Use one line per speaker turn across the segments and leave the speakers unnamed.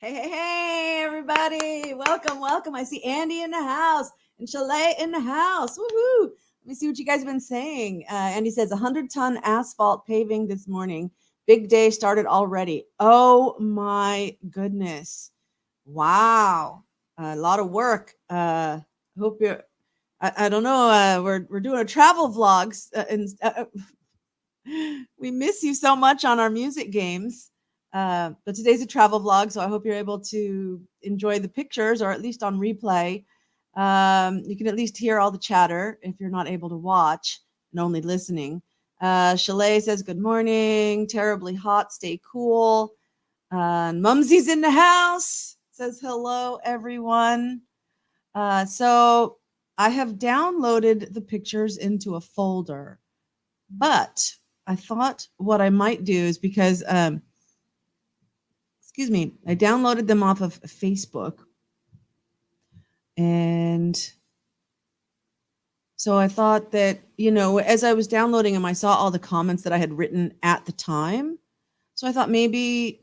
Hey, everybody. Welcome, welcome. I see Andy in the house and Chalet in the house. Woohoo. Let me see what you guys have been saying. Andy says 100-ton asphalt paving this morning. Big day started already. Oh, my goodness. Wow. A lot of work. Hope you're, I don't know. We're doing a travel vlogs and we miss you so much on our music games. But today's a travel vlog, so I hope you're able to enjoy the pictures or at least on replay. You can at least hear all the chatter if you're not able to watch and only listening. Chalet says, good morning. Terribly hot. Stay cool. Mumsy's in the house. Says hello, everyone. So I have downloaded the pictures into a folder, but I thought what I might do is because, excuse me, I downloaded them off of Facebook. And so I thought that, as I was downloading them, I saw all the comments that I had written at the time. So I thought maybe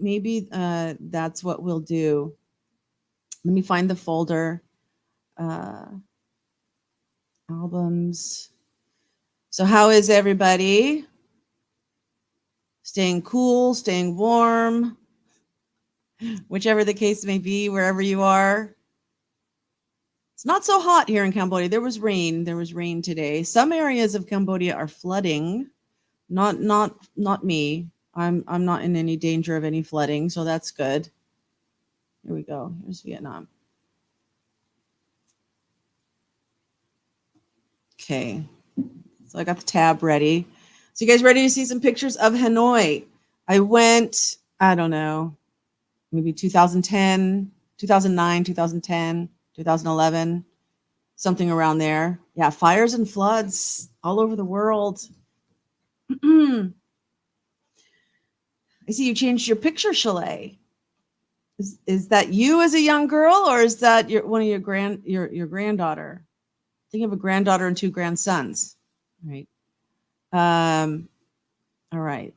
that's what we'll do. Let me find the folder. Albums. So how is everybody? Staying cool, staying warm, whichever the case may be, wherever you are. It's not so hot here in Cambodia. There was rain today. Some areas of Cambodia are flooding. Not me. I'm not in any danger of any flooding, so that's good. Here we go. Here's Vietnam. Okay. So I got the tab ready. So you guys ready to see some pictures of Hanoi? I went, I don't know, maybe 2010, 2009, 2010, 2011, something around there. Yeah, fires and floods all over the world. I see you changed your picture, Chalet. Is that you as a young girl, or is that one of your granddaughter? I think you have a granddaughter and two grandsons, right? All right.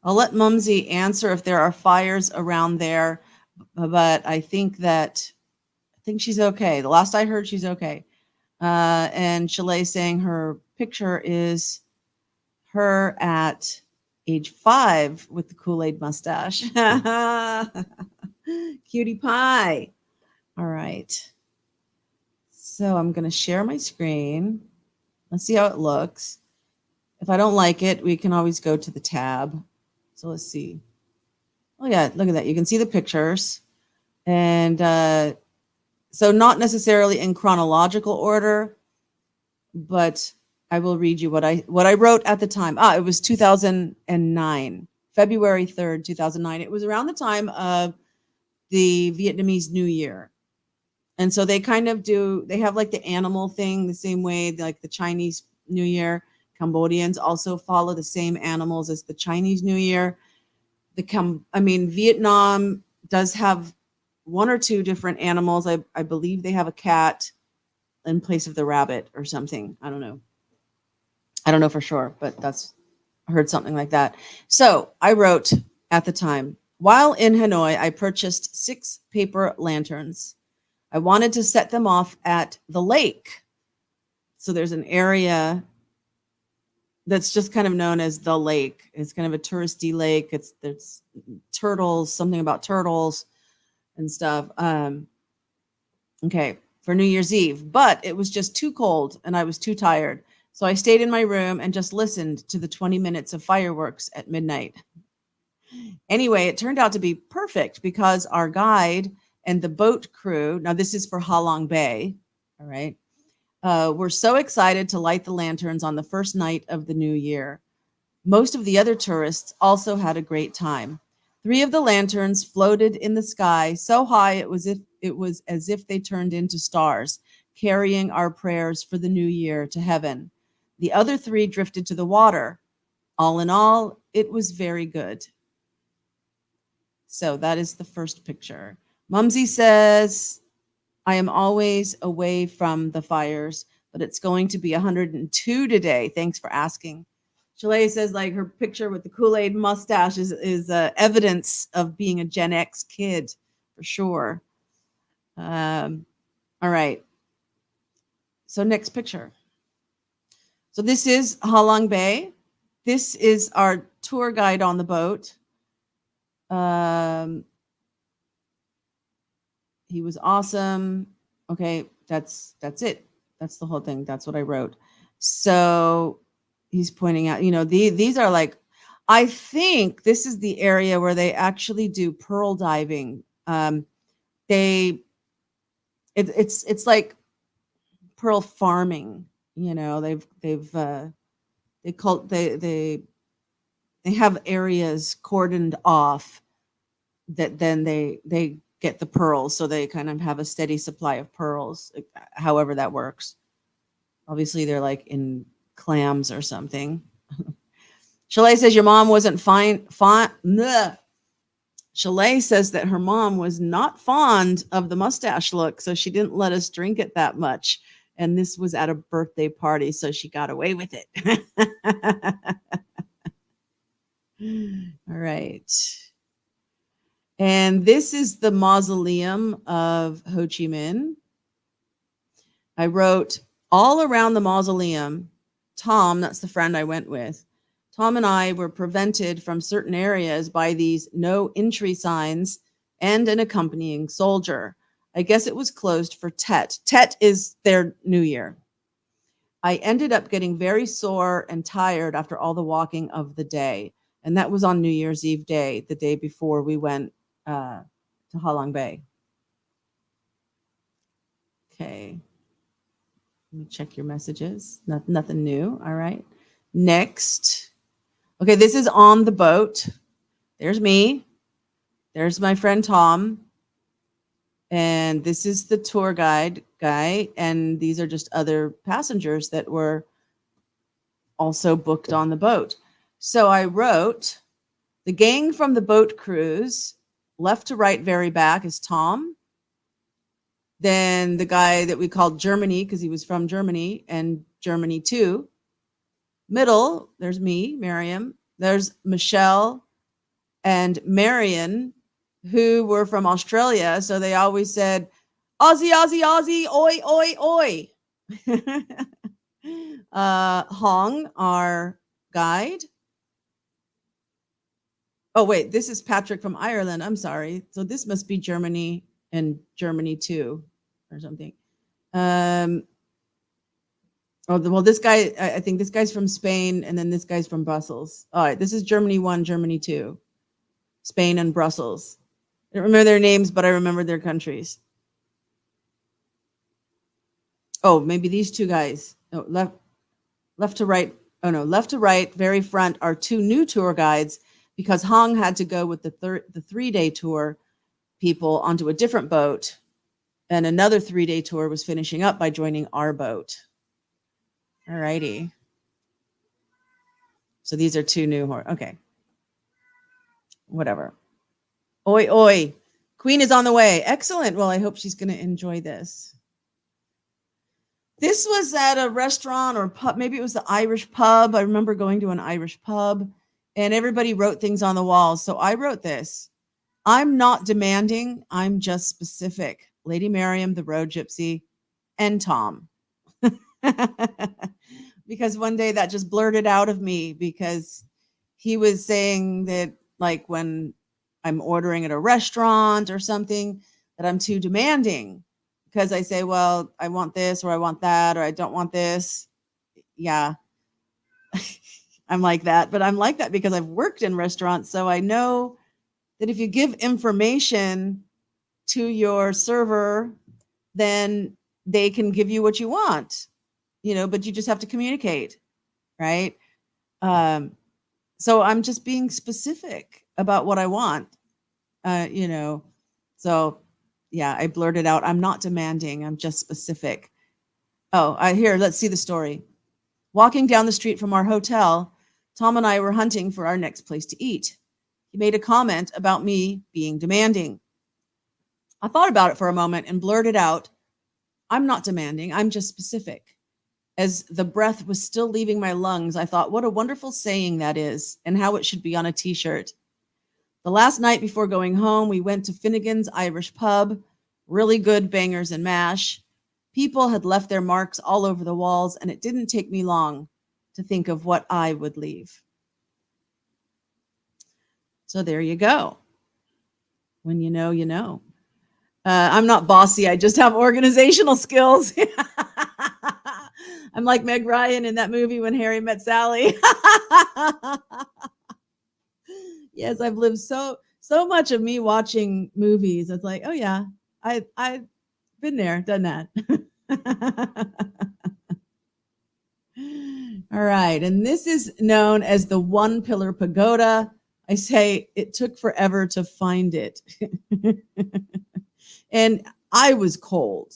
I'll let Mumsy answer if there are fires around there, but I think she's okay. The last I heard, she's okay. And Chalet saying her picture is her at age 5 with the Kool-Aid mustache. Cutie pie. All right. So I'm going to share my screen. Let's see how it looks. If I don't like it, we can always go to the tab. So let's see. Oh, yeah, look at that. You can see the pictures. And so not necessarily in chronological order, but I will read you what I wrote at the time. It was 2009, February 3rd, 2009. It was around the time of the Vietnamese New Year. And so they kind of they have like the animal thing the same way, like the Chinese New Year. Cambodians also follow the same animals as the Chinese New Year. Vietnam does have one or two different animals. I believe they have a cat in place of the rabbit or something. I don't know for sure, but I heard something like that. So I wrote at the time, while in Hanoi, I purchased 6 paper lanterns. I wanted to set them off at the lake. So there's an area that's just kind of known as the lake. It's kind of a touristy lake. There's turtles, something about turtles and stuff. Okay, for New Year's Eve, but it was just too cold and I was too tired. So I stayed in my room and just listened to the 20 minutes of fireworks at midnight. Anyway, it turned out to be perfect because our guide and the boat crew, now this is for Ha Long Bay, all right, were so excited to light the lanterns on the first night of the new year. Most of the other tourists also had a great time. 3 of the lanterns floated in the sky so high it was as if they turned into stars, carrying our prayers for the new year to heaven. The other 3 drifted to the water. All in all, it was very good. So that is the first picture. Mumsy says, I am always away from the fires, but it's going to be 102 today. Thanks for asking. Shalay says like her picture with the Kool-Aid mustache is evidence of being a Gen X kid for sure. All right. So next picture. So this is Halong Bay. This is our tour guide on the boat. He was awesome. Okay, that's it. That's the whole thing. That's what I wrote. So he's pointing out, these are like, I think this is the area where they actually do pearl diving. It's like pearl farming. They have areas cordoned off that then they get the pearls, so they kind of have a steady supply of pearls, however that works. Obviously they're like in clams or something. Shalay says your mom wasn't Shalay says that her mom was not fond of the mustache look, so she didn't let us drink it that much. And this was at a birthday party, so she got away with it. All right. And this is the mausoleum of Ho Chi Minh. I wrote all around the mausoleum, Tom, that's the friend I went with, Tom and I were prevented from certain areas by these no entry signs and an accompanying soldier. I guess it was closed for Tet. Tet is their New Year. I ended up getting very sore and tired after all the walking of the day. And that was on New Year's Eve day, the day before we went to Halong Bay. Okay. Let me check your messages. Nothing new. All right. Next. Okay, this is on the boat. There's me. There's my friend Tom. And this is the tour guide guy. And these are just other passengers that were also booked on the boat. So I wrote, the gang from the boat cruise, left to right, very back is Tom. Then the guy that we called Germany, because he was from Germany, and Germany 2. Middle, there's me, Miriam. There's Michelle and Marion, who were from Australia. So they always said, Aussie, Aussie, Aussie, oi, oi, oi. Hong, our guide. Oh, wait, this is Patrick from Ireland. I'm sorry. So this must be Germany and Germany 2 or something. Well, this guy, I think this guy's from Spain, and then this guy's from Brussels. All right, this is Germany 1, Germany 2, Spain and Brussels. I don't remember their names, but I remember their countries. Oh, maybe these two guys. Oh, left to right. Oh, no, left to right, very front are 2 new tour guides, because Hong had to go with the 3-day tour people onto a different boat, and another 3-day tour was finishing up by joining our boat. All righty. So these are 2 new okay. Whatever. Oi, oi. Queen is on the way. Excellent. Well, I hope she's going to enjoy this. This was at a restaurant or pub. Maybe it was the Irish pub. I remember going to an Irish pub, and everybody wrote things on the walls. So I wrote this. I'm not demanding. I'm just specific. Lady Miriam, the road gypsy, and Tom. Because one day that just blurted out of me, because he was saying that, like, when I'm ordering at a restaurant or something, that I'm too demanding, because I say, well, I want this, or I want that, or I don't want this. Yeah. I'm like that, but I'm like that because I've worked in restaurants. So I know that if you give information to your server, then they can give you what you want, but you just have to communicate, right? So I'm just being specific about what I want, so yeah, I blurted out, I'm not demanding, I'm just specific. Here, let's see the story. Walking down the street from our hotel, Tom and I were hunting for our next place to eat. He made a comment about me being demanding. I thought about it for a moment and blurted out, I'm not demanding, I'm just specific. As the breath was still leaving my lungs, I thought, what a wonderful saying that is, and how it should be on a t-shirt. The last night before going home, we went to Finnegan's Irish Pub, really good bangers and mash. People had left their marks all over the walls, and it didn't take me long to think of what I would leave. So there you go. When you know, you know. I'm not bossy. I just have organizational skills. I'm like Meg Ryan in that movie When Harry Met Sally. Yes, I've lived so much of me watching movies. It's like, oh yeah, I've been there, done that. All right, and this is known as the One Pillar Pagoda. I say it took forever to find it. And I was cold.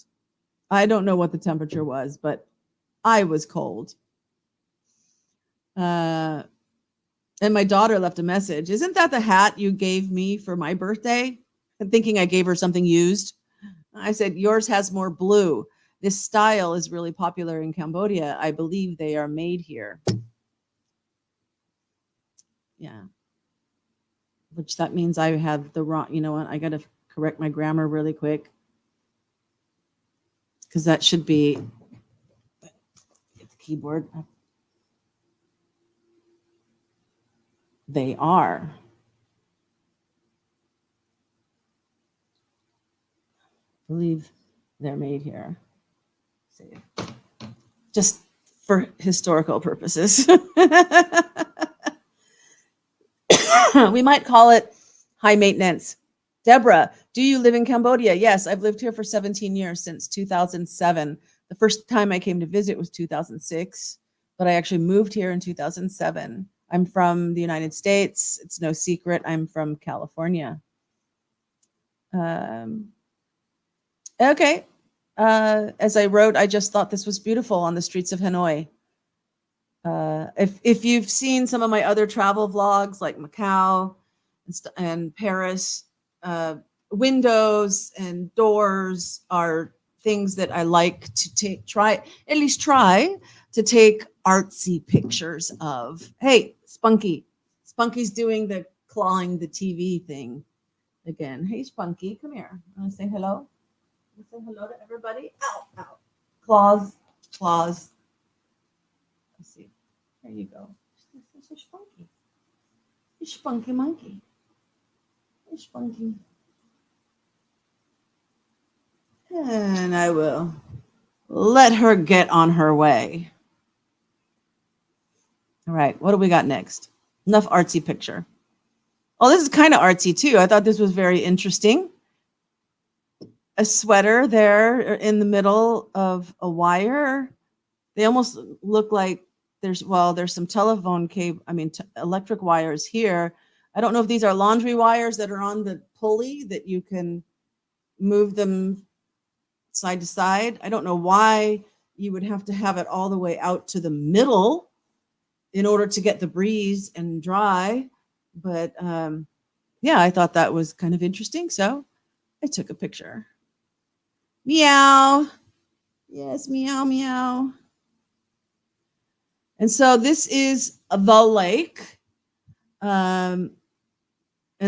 I don't know what the temperature was, but I was cold. And my daughter left a message. Isn't that the hat you gave me for my birthday? I'm thinking I gave her something used. I said, yours has more blue. This style is really popular in Cambodia. I believe they are made here. Yeah. Which that means I have the wrong, you know what? I got to correct my grammar really quick. Because that should be the keyboard. They are. I believe they're made here. See. Just for historical purposes. We might call it high maintenance. Deborah, do you live in Cambodia? Yes, I've lived here for 17 years, since 2007. The first time I came to visit was 2006, but I actually moved here in 2007. I'm from the United States. It's no secret. I'm from California. Okay. As I wrote, I just thought this was beautiful on the streets of Hanoi. If you've seen some of my other travel vlogs, like Macau and Paris, windows and doors are things that I like to try to take artsy pictures of. Hey, Spunky's doing the clawing the TV thing again. Hey, Spunky, come here. Want to say hello? Say hello to everybody. Ow, ow. Claws. Let's see. There you go. This is Spunky. It's Spunky Monkey. It's Spunky. And I will let her get on her way. All right, what do we got next? Enough artsy picture. Oh, this is kind of artsy too. I thought this was very interesting. A sweater there in the middle of a wire. They almost look like there's some telephone cable, electric wires here. I don't know if these are laundry wires that are on the pulley that you can move them side to side. I don't know why you would have to have it all the way out to the middle in order to get the breeze and dry. But yeah, I thought that was kind of interesting. So I took a picture. Meow. Yes, meow, meow. And so this is the lake. And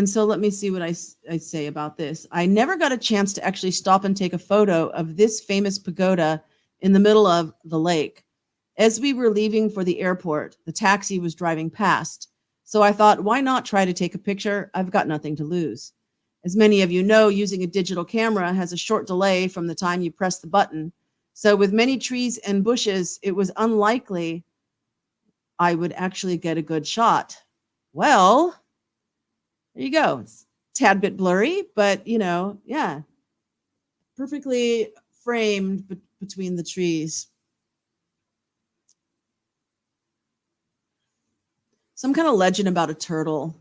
so let me see what I say about this. I never got a chance to actually stop and take a photo of this famous pagoda in the middle of the lake. As we were leaving for the airport, the taxi was driving past. So I thought, why not try to take a picture? I've got nothing to lose. As many of you know, using a digital camera has a short delay from the time you press the button. So with many trees and bushes, it was unlikely I would actually get a good shot. Well, there you go. It's a tad bit blurry, but yeah, perfectly framed between the trees. Some kind of legend about a turtle.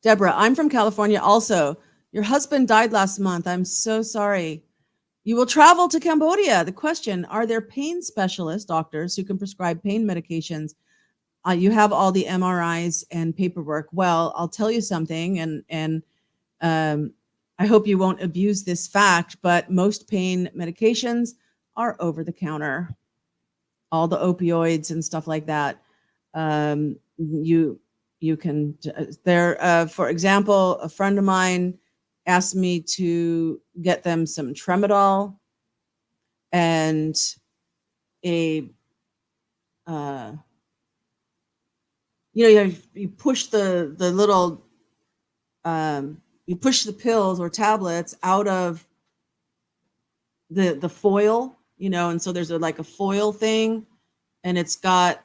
Deborah, I'm from California also. Your husband died last month. I'm so sorry. You will travel to Cambodia. The question, are there pain specialist doctors who can prescribe pain medications? You have all the MRIs and paperwork. Well, I'll tell you something, and I hope you won't abuse this fact, but most pain medications are over the counter. all the opioids and stuff like that. You can there. For example, a friend of mine asked me to get them some tramadol and a you push the little you push the pills or tablets out of the foil, and so there's like a foil thing, and it's got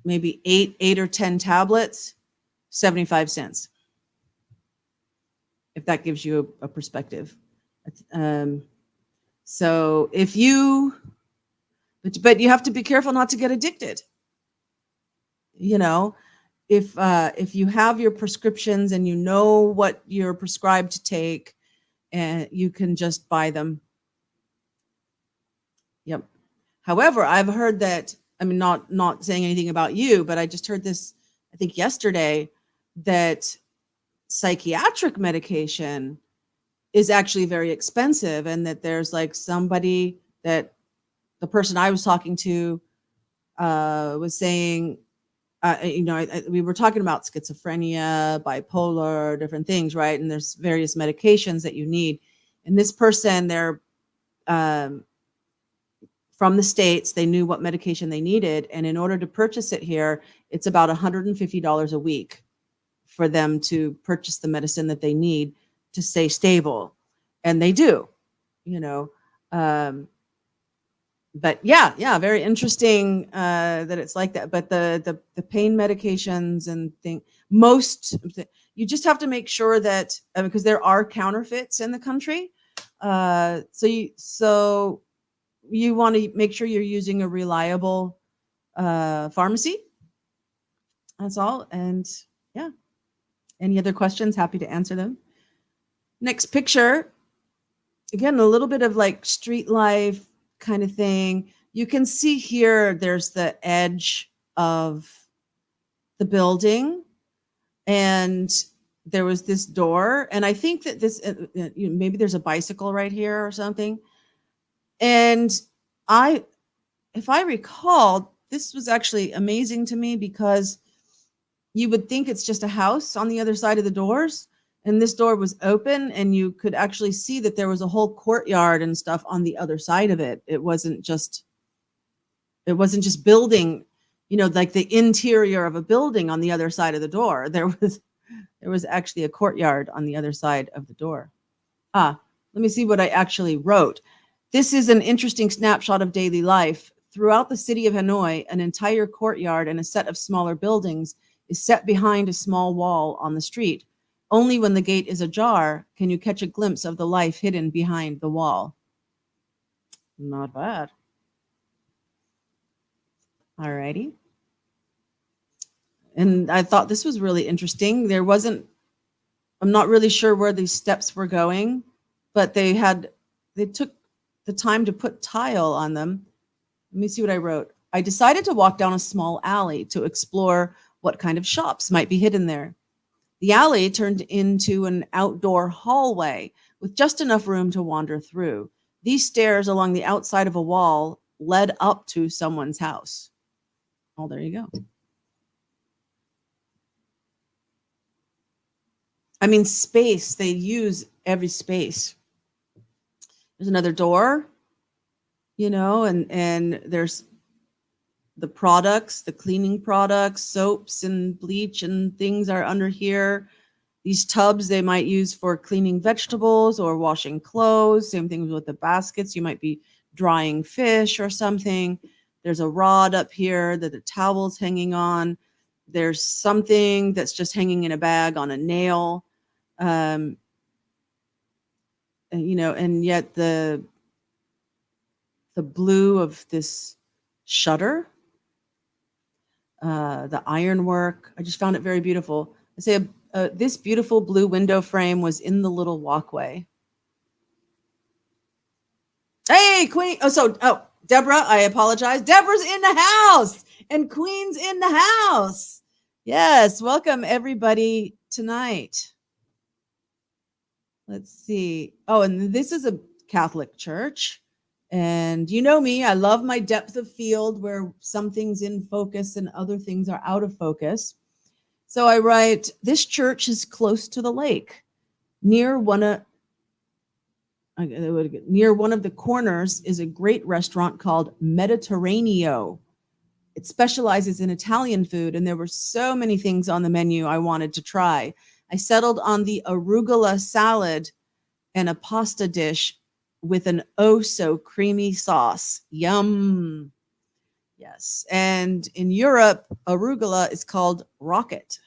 maybe eight or 10 tablets, 75 cents. If that gives you a perspective. So if you, but you have to be careful not to get addicted. If you have your prescriptions and you know what you're prescribed to take, and you can just buy them. Yep. However, I've heard that, I mean, not saying anything about you, but I just heard this, I think yesterday, that psychiatric medication is actually very expensive, and that there's like somebody that the person I was talking to was saying, we were talking about schizophrenia, bipolar, different things, right? And there's various medications that you need. And this person, they're from the States, they knew what medication they needed. And in order to purchase it here, it's about $150 a week for them to purchase the medicine that they need to stay stable. And they do, but yeah, very interesting that it's like that. But the pain medications and you just have to make sure that, because there are counterfeits in the country, so you want to make sure you're using a reliable pharmacy. That's all. And yeah, any other questions? Happy to answer them. Next picture, again, a little bit of like street life kind of thing. You can see here there's the edge of the building, and there was this door, and I think that this maybe there's a bicycle right here or something. And if I recall, this was actually amazing to me, because you would think it's just a house on the other side of the doors, and this door was open, and you could actually see that there was a whole courtyard and stuff on the other side of it. It wasn't just building, like the interior of a building on the other side of the door. There was actually a courtyard on the other side of the door. Let me see what I actually wrote. This is an interesting snapshot of daily life. Throughout the city of Hanoi, an entire courtyard and a set of smaller buildings is set behind a small wall on the street. Only when the gate is ajar can you catch a glimpse of the life hidden behind the wall. Not bad. All righty. And I thought this was really interesting. I'm not really sure where these steps were going, but they took the time to put tile on them. Let me see what I wrote. I decided to walk down a small alley to explore what kind of shops might be hidden there. The alley turned into an outdoor hallway with just enough room to wander through. These stairs along the outside of a wall led up to someone's house. Oh, there you go. I mean, space, they use every space. There's another door, and there's the products, the cleaning products, soaps and bleach and things are under here. These tubs they might use for cleaning vegetables or washing clothes. Same thing with the baskets. You might be drying fish or something. There's a rod up here that the towel's hanging on. There's something that's just hanging in a bag on a nail. And yet the blue of this shutter, the ironwork, I just found it very beautiful. I say this beautiful blue window frame was in the little walkway. Hey, Queen. Deborah, I apologize. Deborah's in the house and Queen's in the house. Yes, welcome everybody tonight. Let's see. Oh, and this is a Catholic church. And you know me, I love my depth of field where some things in focus and other things are out of focus. So I write, this church is close to the lake. Near one of the corners is a great restaurant called Mediterraneo. It specializes in Italian food, and there were so many things on the menu I wanted to try. I settled on the arugula salad and a pasta dish with an oh so creamy sauce. Yum. Yes. And in Europe, arugula is called rocket.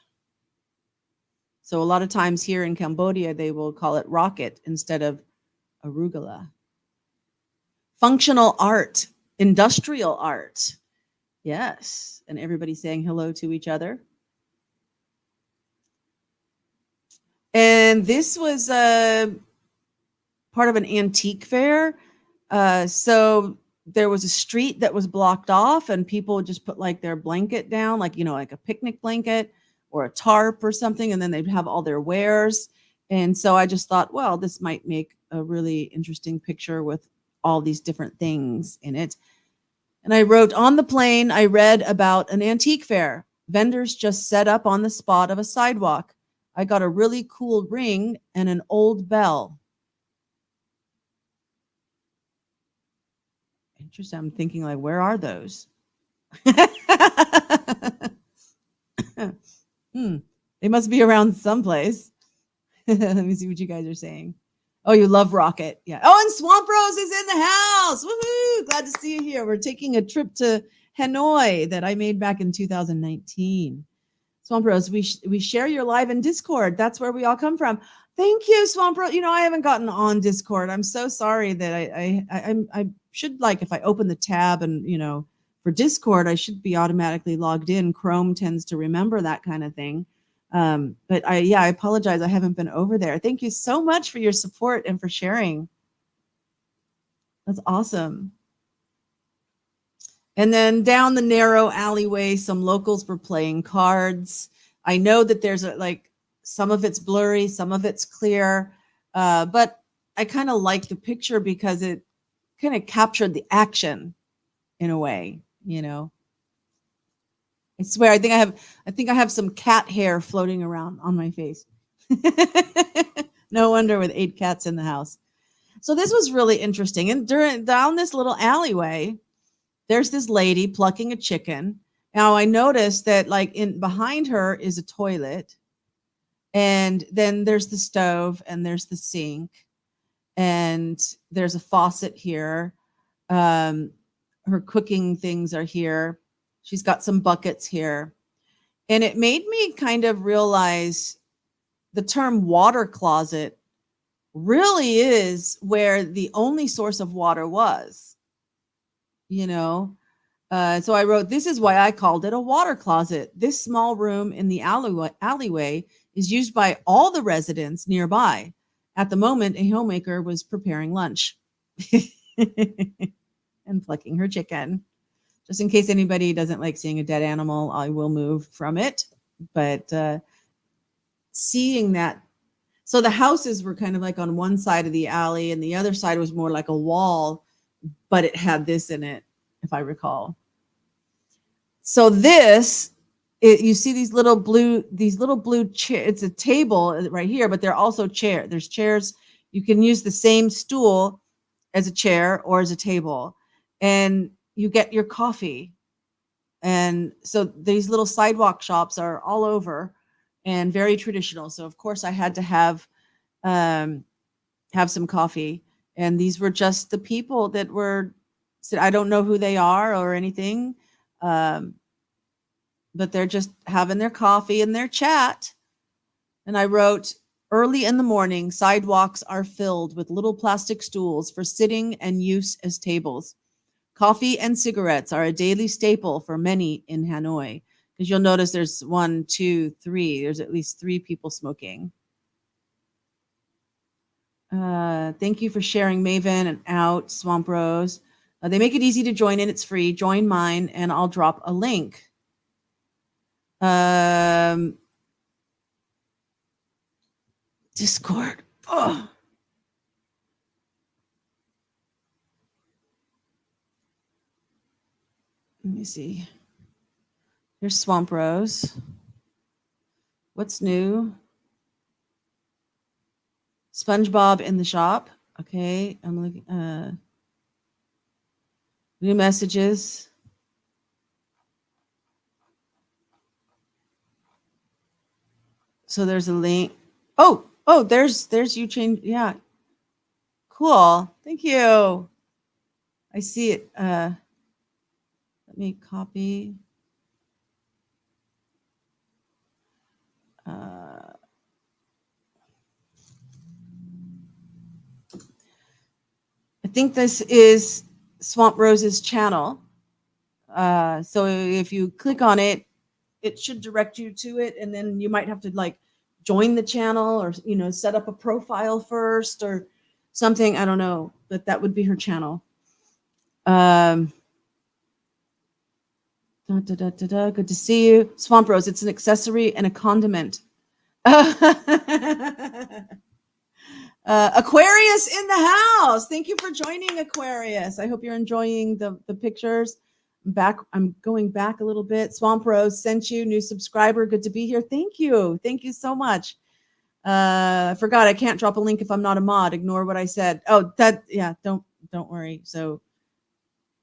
So a lot of times here in Cambodia, they will call it rocket instead of arugula. Functional art, industrial art. Yes. And everybody's saying hello to each other. And this was part of an antique fair. So there was a street that was blocked off, and people would just put like their blanket down, like, like a picnic blanket or a tarp or something, and then they'd have all their wares. And so I just thought, well, this might make a really interesting picture with all these different things in it. And I wrote, on the plane, I read about an antique fair. Vendors just set up on the spot of a sidewalk. I got a really cool ring and an old bell. Interesting. I'm thinking, like, where are those? They must be around someplace. Let me see what you guys are saying. Oh, you love Rocket. Yeah. Oh, and Swamp Rose is in the house. Woohoo! Glad to see you here. We're taking a trip to Hanoi that I made back in 2019. Swamp Rose, we share your live in Discord. That's where we all come from. Thank you, Swamp Rose. I haven't gotten on Discord. I'm so sorry that I should, like, if I open the tab and, for Discord, I should be automatically logged in. Chrome tends to remember that kind of thing. But I apologize. I haven't been over there. Thank you so much for your support and for sharing. That's awesome. And then down the narrow alleyway, some locals were playing cards. I know that there's some of it's blurry, some of it's clear, but I kind of like the picture because it kind of captured the action in a way, I swear, I think I have some cat hair floating around on my face. No wonder with 8 cats in the house. So this was really interesting. And down this little alleyway, there's this lady plucking a chicken. Now I noticed that behind her is a toilet, and then there's the stove, and there's the sink, and there's a faucet here. Her cooking things are here. She's got some buckets here. And it made me kind of realize the term water closet really is where the only source of water was, So I wrote, this is why I called it a water closet. This small room in the alleyway is used by all the residents nearby. At the moment, a homemaker was preparing lunch and plucking her chicken. Just in case anybody doesn't like seeing a dead animal, I will move from it. But seeing that, so the houses were kind of like on one side of the alley, and the other side was more like a wall, but it had this in it, if I recall. So you see these little blue chairs. It's a table right here, but they're also chairs. There's chairs. You can use the same stool as a chair or as a table, and you get your coffee. And so these little sidewalk shops are all over and very traditional. So of course I had to have some coffee. And these were just the people that said, I don't know who they are or anything. But they're just having their coffee and their chat. And I wrote, early in the morning, sidewalks are filled with little plastic stools for sitting and use as tables. Coffee and cigarettes are a daily staple for many in Hanoi, because you'll notice there's 1, 2, 3. There's at least 3 people smoking. Thank you for sharing, Maven and Out, Swamp Rose. They make it easy to join in. It's free. Join mine, and I'll drop a link. Discord. Oh. me see. Here's Swamp Rose. What's new? SpongeBob in the shop. Okay, I'm looking. New messages. So there's a link. Oh, there's you change. Yeah, cool. Thank you. I see it. Let me copy. I think this is Swamp Rose's channel. So if you click on it, it should direct you to it, and then you might have to like join the channel or set up a profile first or something. I don't know, but that would be her channel. Good to see you, Swamp Rose. It's an accessory and a condiment. Aquarius in the house. Thank you for joining, Aquarius. I hope you're enjoying the pictures. I'm going back a little bit. Swamp Rose sent you, new subscriber. Good to be here. Thank you so much. I forgot I can't drop a link if I'm not a mod. Ignore what I said. Oh, don't worry. So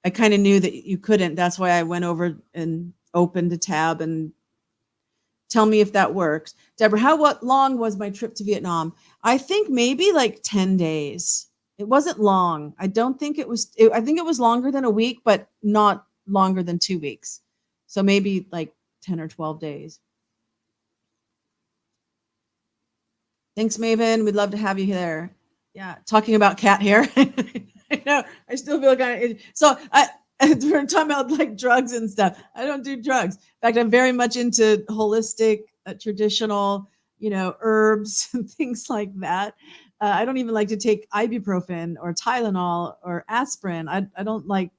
I kind of knew that you couldn't. That's why I went over and opened a tab and tell me if that works. Deborah, what long was my trip to Vietnam? I think maybe like 10 days. It wasn't long. I don't think it was. I think it was longer than a week, but not longer than 2 weeks. So maybe like 10 or 12 days. Thanks, Maven. We'd love to have you there. Yeah, talking about cat hair. I know. I still feel kind of. So we're talking about like drugs and stuff. I don't do drugs. In fact, I'm very much into holistic, traditional, herbs and things like that. I don't even like to take ibuprofen or Tylenol or aspirin. I don't like,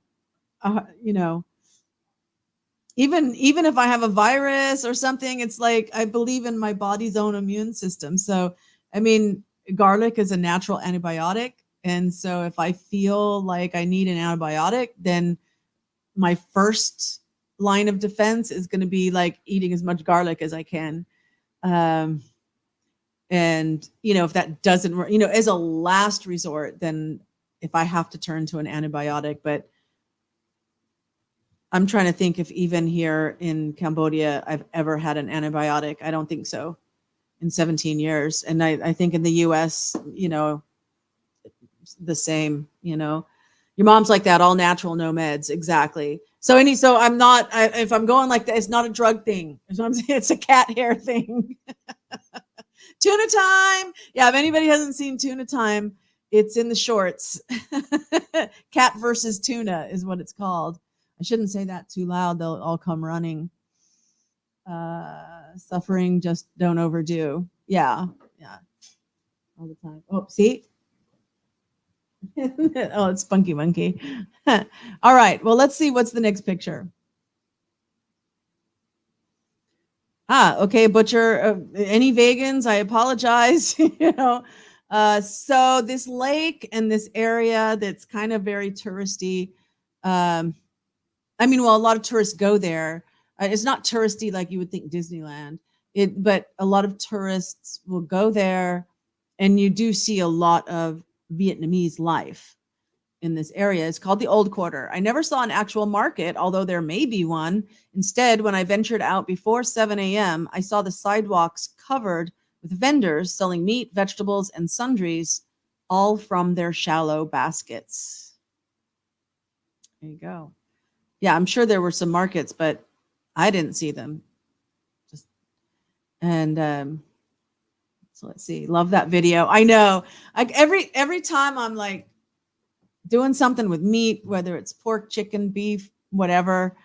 even if I have a virus or something, it's like I believe in my body's own immune system. So, I mean, garlic is a natural antibiotic. And so if I feel like I need an antibiotic, then my first line of defense is going to be like eating as much garlic as I can. And, if that doesn't work, as a last resort, then if I have to turn to an antibiotic, but I'm trying to think if even here in Cambodia, I've ever had an antibiotic. I don't think so in 17 years. And I think in the US, the same, your mom's like that, all natural, no meds. Exactly. So I'm not, if I'm going like that, it's not a drug thing. It's a cat hair thing. Tuna time. Yeah. If anybody hasn't seen Tuna Time, it's in the shorts. Cat versus tuna is what it's called. I shouldn't say that too loud. They'll all come running. Suffering, just don't overdo. Yeah. All the time. Oh, see? Oh, it's Spunky Monkey. All right. Well, let's see what's the next picture. Okay, Butcher. Any vegans? I apologize. So this lake and this area that's kind of very touristy. A lot of tourists go there. It's not touristy like you would think Disneyland. But a lot of tourists will go there, and you do see a lot of Vietnamese life in this area. It's called the Old Quarter. I never saw an actual market, although there may be one. Instead, when I ventured out before 7 a.m., I saw the sidewalks covered with vendors selling meat, vegetables, and sundries, all from their shallow baskets. There you go. Yeah, I'm sure there were some markets, but I didn't see them. So let's see. Love that video. I know. Like every time I'm like doing something with meat, whether it's pork, chicken, beef, whatever.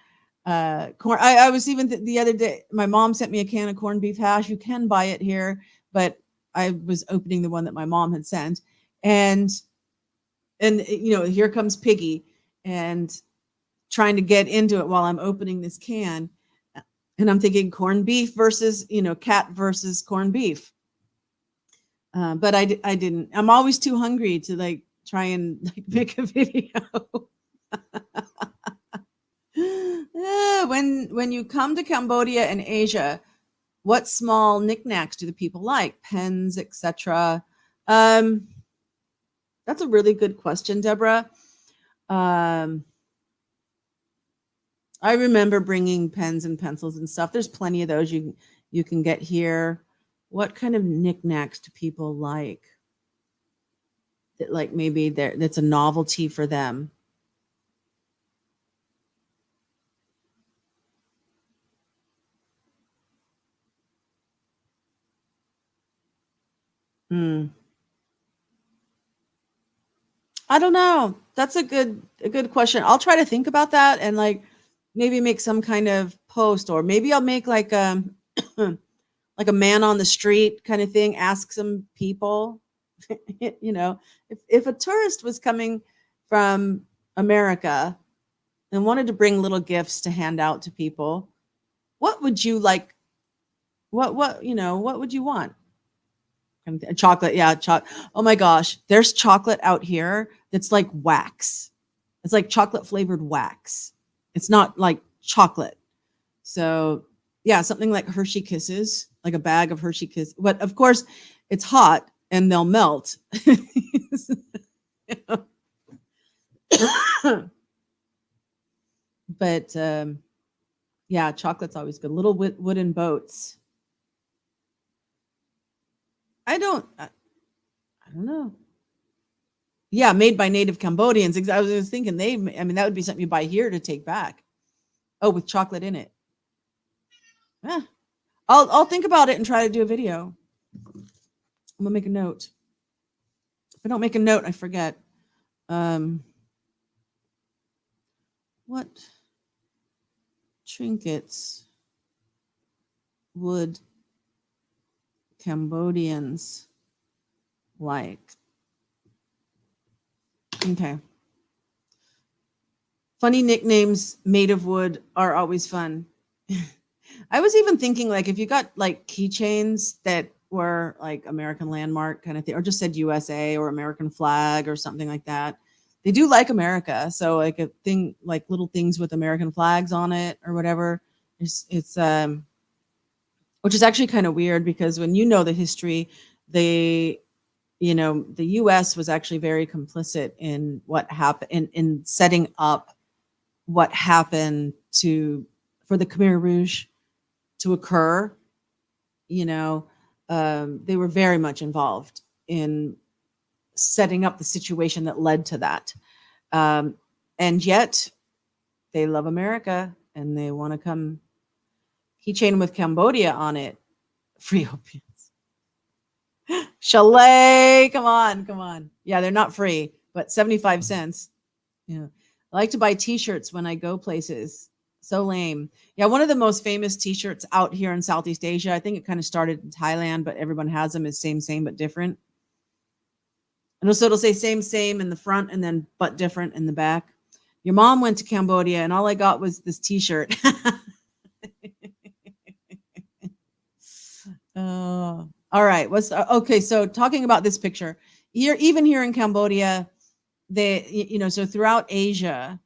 Corn. I was even the other day, my mom sent me a can of corned beef hash. You can buy it here, but I was opening the one that my mom had sent. And here comes Piggy and trying to get into it while I'm opening this can. And I'm thinking corned beef versus, cat versus corned beef. But I didn't. I'm always too hungry to like try and like make a video. When you come to Cambodia and Asia, what small knickknacks do the people like? Pens, etc. Um, that's a really good question, Deborah. Um, I remember bringing pens and pencils and stuff. There's plenty of those you can get here. What kind of knickknacks do people like? That like maybe that's a novelty for them. Hmm. I don't know. That's a good question. I'll try to think about that and like maybe make some kind of post, or maybe I'll make like like a man on the street kind of thing, ask some people. You know, if a tourist was coming from America and wanted to bring little gifts to hand out to people, what would you like? What would you want? Chocolate, yeah, oh my gosh, there's chocolate out here that's like wax. It's like chocolate flavored wax. It's not like chocolate. So yeah, something like Hershey Kisses, like a bag of Hershey Kisses. But of course, it's hot and they'll melt. But yeah, chocolate's always good. Little wooden boats. I don't know. Yeah, made by native Cambodians. I was thinking I mean, that would be something you buy here to take back. Oh, with chocolate in it. Yeah. I'll think about it and try to do a video. I'm gonna make a note. If I don't make a note, I forget. Um, what trinkets would Cambodians like? Okay. Funny nicknames made of wood are always fun. I was even thinking like if you got like keychains that were like American landmark kind of thing, or just said USA or American flag or something like that. They do like America, so like a thing like little things with American flags on it or whatever. It's which is actually kind of weird because when you know the history, they the U.S. was actually very complicit in what happened in setting up what happened to for the Khmer Rouge to occur. you know, they were very much involved in setting up the situation that led to that. Um, and yet they love America and they want to come keychain with Cambodia on it. Free opium. Chalet, come on, come on. Yeah, they're not free, but 75 cents. Yeah. I like to buy t-shirts when I go places. So lame. Yeah, one of the most famous t-shirts out here in Southeast Asia, I think it kind of started in Thailand, but everyone has them, is same, but different. And so it'll say same in the front and then but different in the back. Your mom went to Cambodia and all I got was this t-shirt. All right. What's okay? So talking about this picture here, even here in Cambodia, so throughout Asia,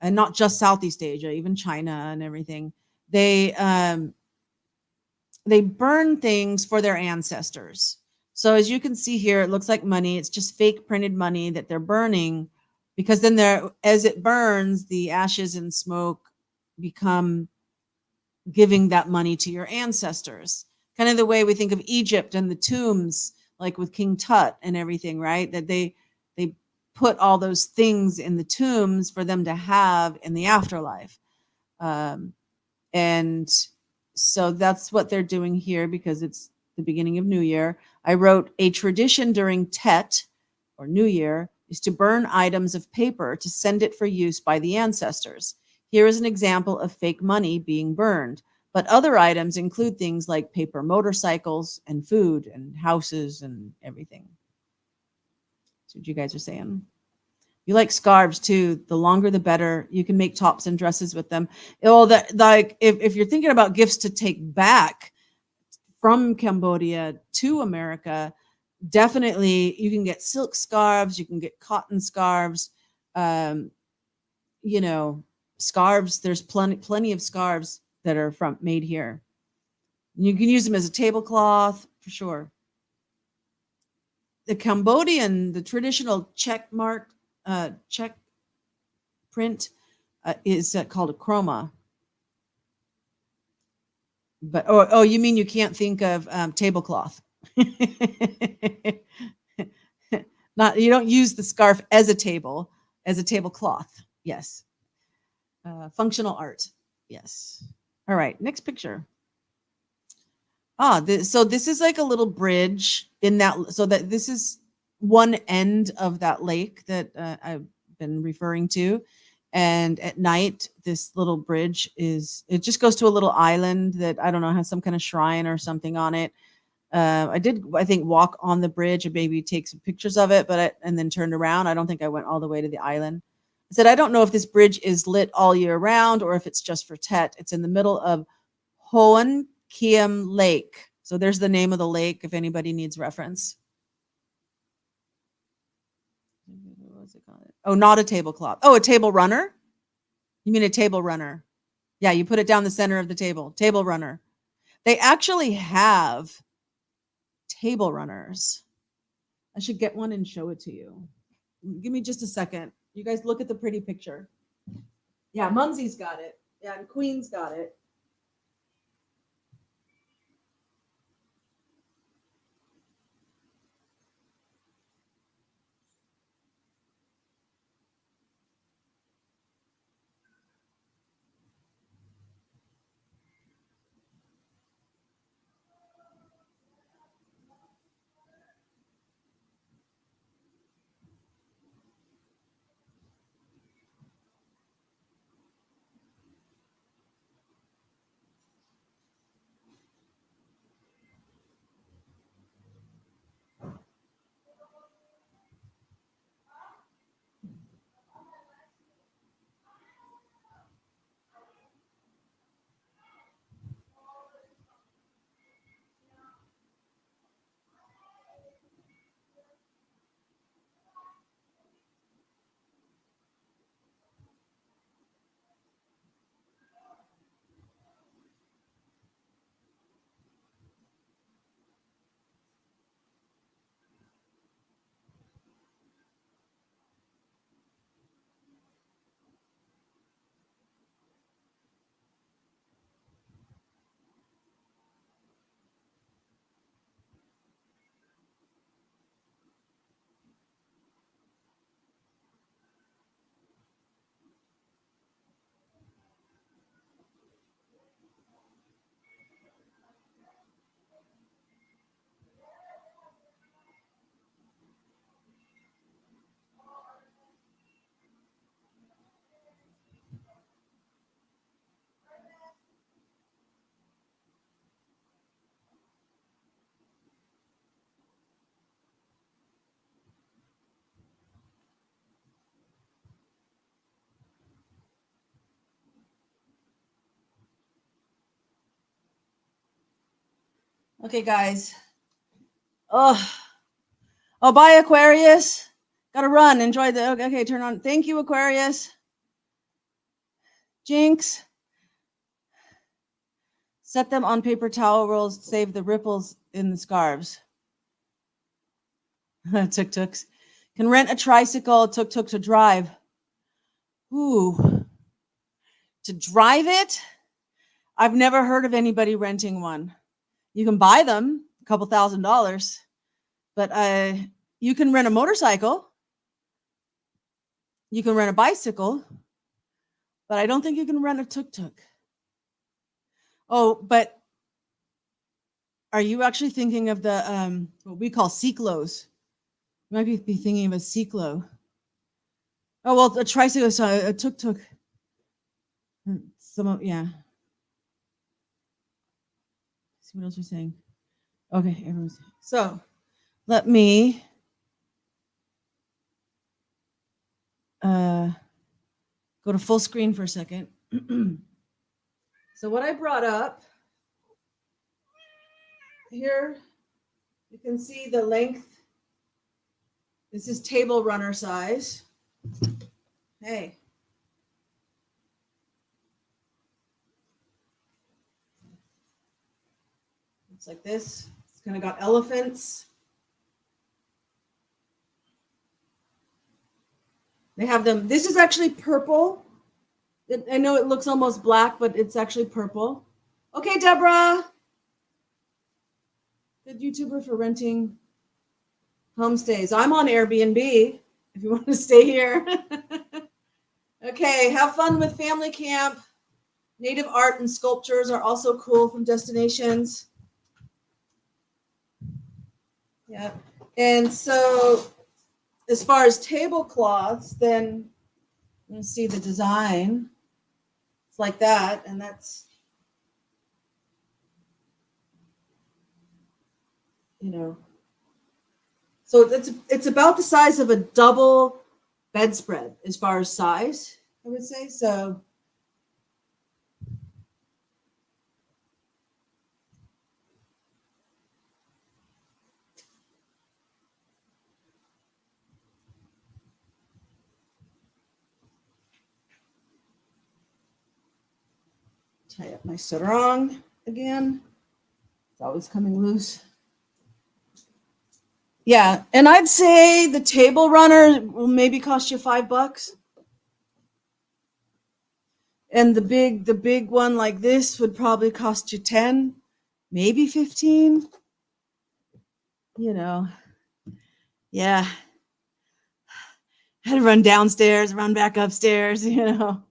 and not just Southeast Asia, even China and everything, they burn things for their ancestors. So as you can see here, it looks like money. It's just fake printed money that they're burning, because then as it burns, the ashes and smoke become giving that money to your ancestors. Kind of the way we think of Egypt and the tombs, like with King Tut and everything, right? That they put all those things in the tombs for them to have in the afterlife. And so that's what they're doing here because it's the beginning of New Year. I wrote a tradition during Tet or New Year is to burn items of paper to send it for use by the ancestors. Here is an example of fake money being burned. But other items include things like paper motorcycles and food and houses and everything. That's what you guys are saying. You like scarves too. The longer, the better. You can make tops and dresses with them. Well, that like if you're thinking about gifts to take back from Cambodia to America, definitely you can get silk scarves. You can get cotton scarves. Um, you know, scarves. There's plenty of scarves that are made here. You can use them as a tablecloth for sure. The Cambodian, the traditional check print is called a chroma. But oh, you mean you can't think of tablecloth? Not you don't use the scarf as a tablecloth. Yes, functional art. Yes. All right, next picture. So this is like a little bridge in that. So that this is one end of that lake that I've been referring to. And at night, this little bridge it just goes to a little island that I don't know, has some kind of shrine or something on it. I think, walk on the bridge and maybe take some pictures of it, and then turned around. I don't think I went all the way to the island. I said, I don't know if this bridge is lit all year round or if it's just for Tet. It's in the middle of Hoan Kiem Lake. So there's the name of the lake if anybody needs reference. What's it called? Oh, not a tablecloth. Oh, a table runner? You mean a table runner? Yeah, you put it down the center of the table. Table runner. They actually have table runners. I should get one and show it to you. Give me just a second. You guys look at the pretty picture. Yeah, Mumsy's got it. Yeah, and Queen's got it. Okay, guys. Oh, bye, Aquarius. Gotta run. Enjoy the. Okay, turn on. Thank you, Aquarius. Jinx. Set them on paper towel rolls. Save the ripples in the scarves. Tuk-tuks. Can rent a tricycle, tuk-tuk to drive. Ooh. To drive it? I've never heard of anybody renting one. You can buy them, a couple $1,000s, but you can rent a motorcycle. You can rent a bicycle, but I don't think you can rent a tuk-tuk. Oh, but are you actually thinking of the what we call cyclos? You might be thinking of a cyclo. Oh, well, a tricycle, so a tuk-tuk. Yeah. See what else you're saying. Okay, everyone's so let me go to full screen for a second. So what I brought up here, you can see the length. This is table runner size. Hey. It's like this. It's kind of got elephants. They have them. This is actually purple. I know it looks almost black, but it's actually purple. Okay, Deborah. Good YouTuber for renting homestays. I'm on Airbnb if you want to stay here. Okay, have fun with family camp. Native art and sculptures are also cool from destinations. Yeah. And so as far as tablecloths, then you see the design. It's like that, and that's, you know, so it's about the size of a double bedspread as far as size, I would say. So tie up my sarong again. It's always coming loose. Yeah, and I'd say the table runner will maybe cost you $5. And the big one like this would probably cost you 10, maybe 15. You know. Yeah. I had to run downstairs, run back upstairs, you know.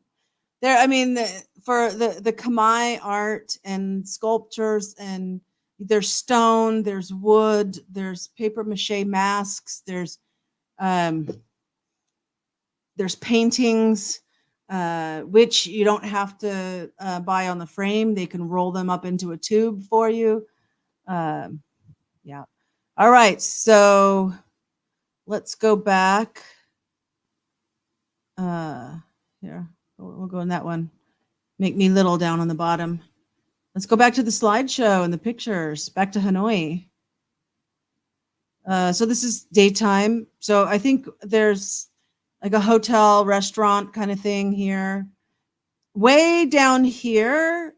There, I mean, for the Khmer art and sculptures, and there's stone, there's wood, there's paper mache masks, there's paintings, which you don't have to buy on the frame. They can roll them up into a tube for you. Yeah. All right. So let's go back. Here, we'll go in that one. Make me little down on the bottom. Let's go back to the slideshow and the pictures. Back to Hanoi. So this is daytime. So I think there's like a hotel, restaurant kind of thing here. Way down here,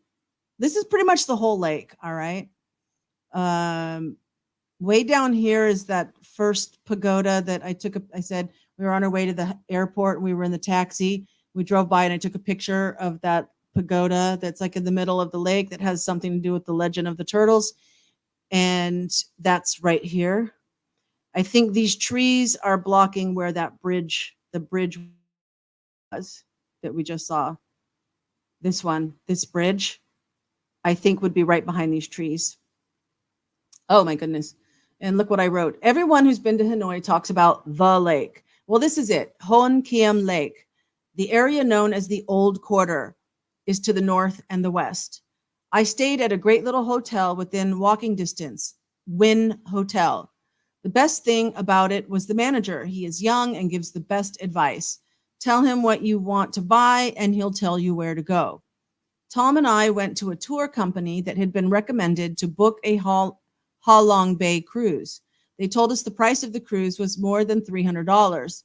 this is pretty much the whole lake, all right? Way down here is that first pagoda that I said we were on our way to the airport. We were in the taxi. We drove by and I took a picture of that pagoda that's like in the middle of the lake that has something to do with the legend of the turtles. And that's right here. I think these trees are blocking where the bridge was that we just saw. This bridge, I think would be right behind these trees. Oh my goodness. And look what I wrote. Everyone who's been to Hanoi talks about the lake. Well, this is it. Hon Kiem Lake. The area known as the Old Quarter is to the north and the west. I stayed at a great little hotel within walking distance, Wynn Hotel. The best thing about it was the manager. He is young and gives the best advice. Tell him what you want to buy and he'll tell you where to go. Tom and I went to a tour company that had been recommended to book a Ha Long Bay cruise. They told us the price of the cruise was more than $300,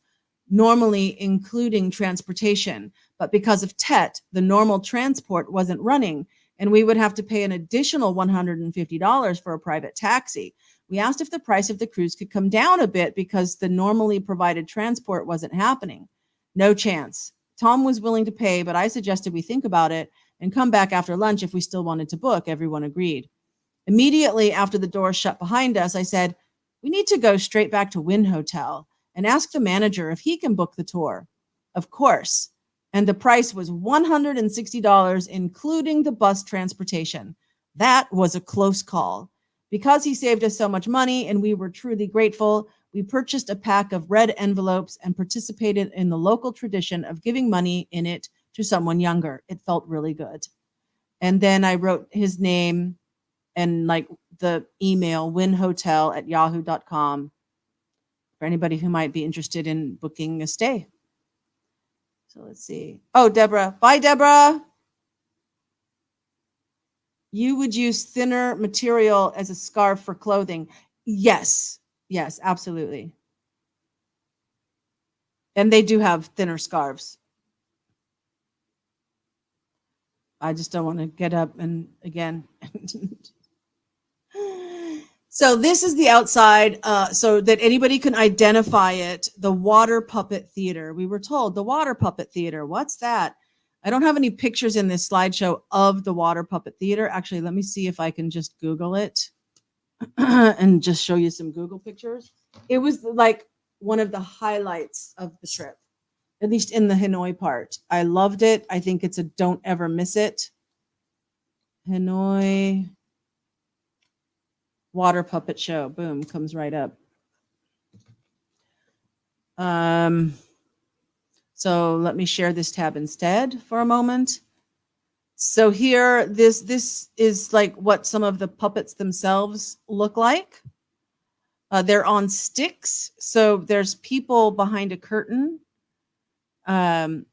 normally including transportation. But because of Tet, the normal transport wasn't running, and we would have to pay an additional $150 for a private taxi. We asked if the price of the cruise could come down a bit because the normally provided transport wasn't happening. No chance. Tom was willing to pay, but I suggested we think about it and come back after lunch if we still wanted to book. Everyone agreed. Immediately after the door shut behind us, I said, we need to go straight back to Wynn Hotel and ask the manager if he can book the tour. Of course. And the price was $160, including the bus transportation. That was a close call. Because he saved us so much money and we were truly grateful, we purchased a pack of red envelopes and participated in the local tradition of giving money in it to someone younger. It felt really good. And then I wrote his name and like the email, winhotel@yahoo.com, for anybody who might be interested in booking a stay. So let's see. Oh, Deborah. Bye, Deborah. You would use thinner material as a scarf for clothing. Yes. Yes, absolutely. And they do have thinner scarves. I just don't want to get up and again. So this is the outside, so that anybody can identify it. The Water Puppet Theater. We were told the Water Puppet Theater. What's that? I don't have any pictures in this slideshow of the Water Puppet Theater. Actually, let me see if I can just Google it and just show you some Google pictures. It was like one of the highlights of the trip, at least in the Hanoi part. I loved it. I think it's a don't ever miss it. Hanoi Water Puppet Show. Boom, comes right up. So let me share this tab instead for a moment. So here, this is like what some of the puppets themselves look like. They're on sticks. So there's people behind a curtain. Here's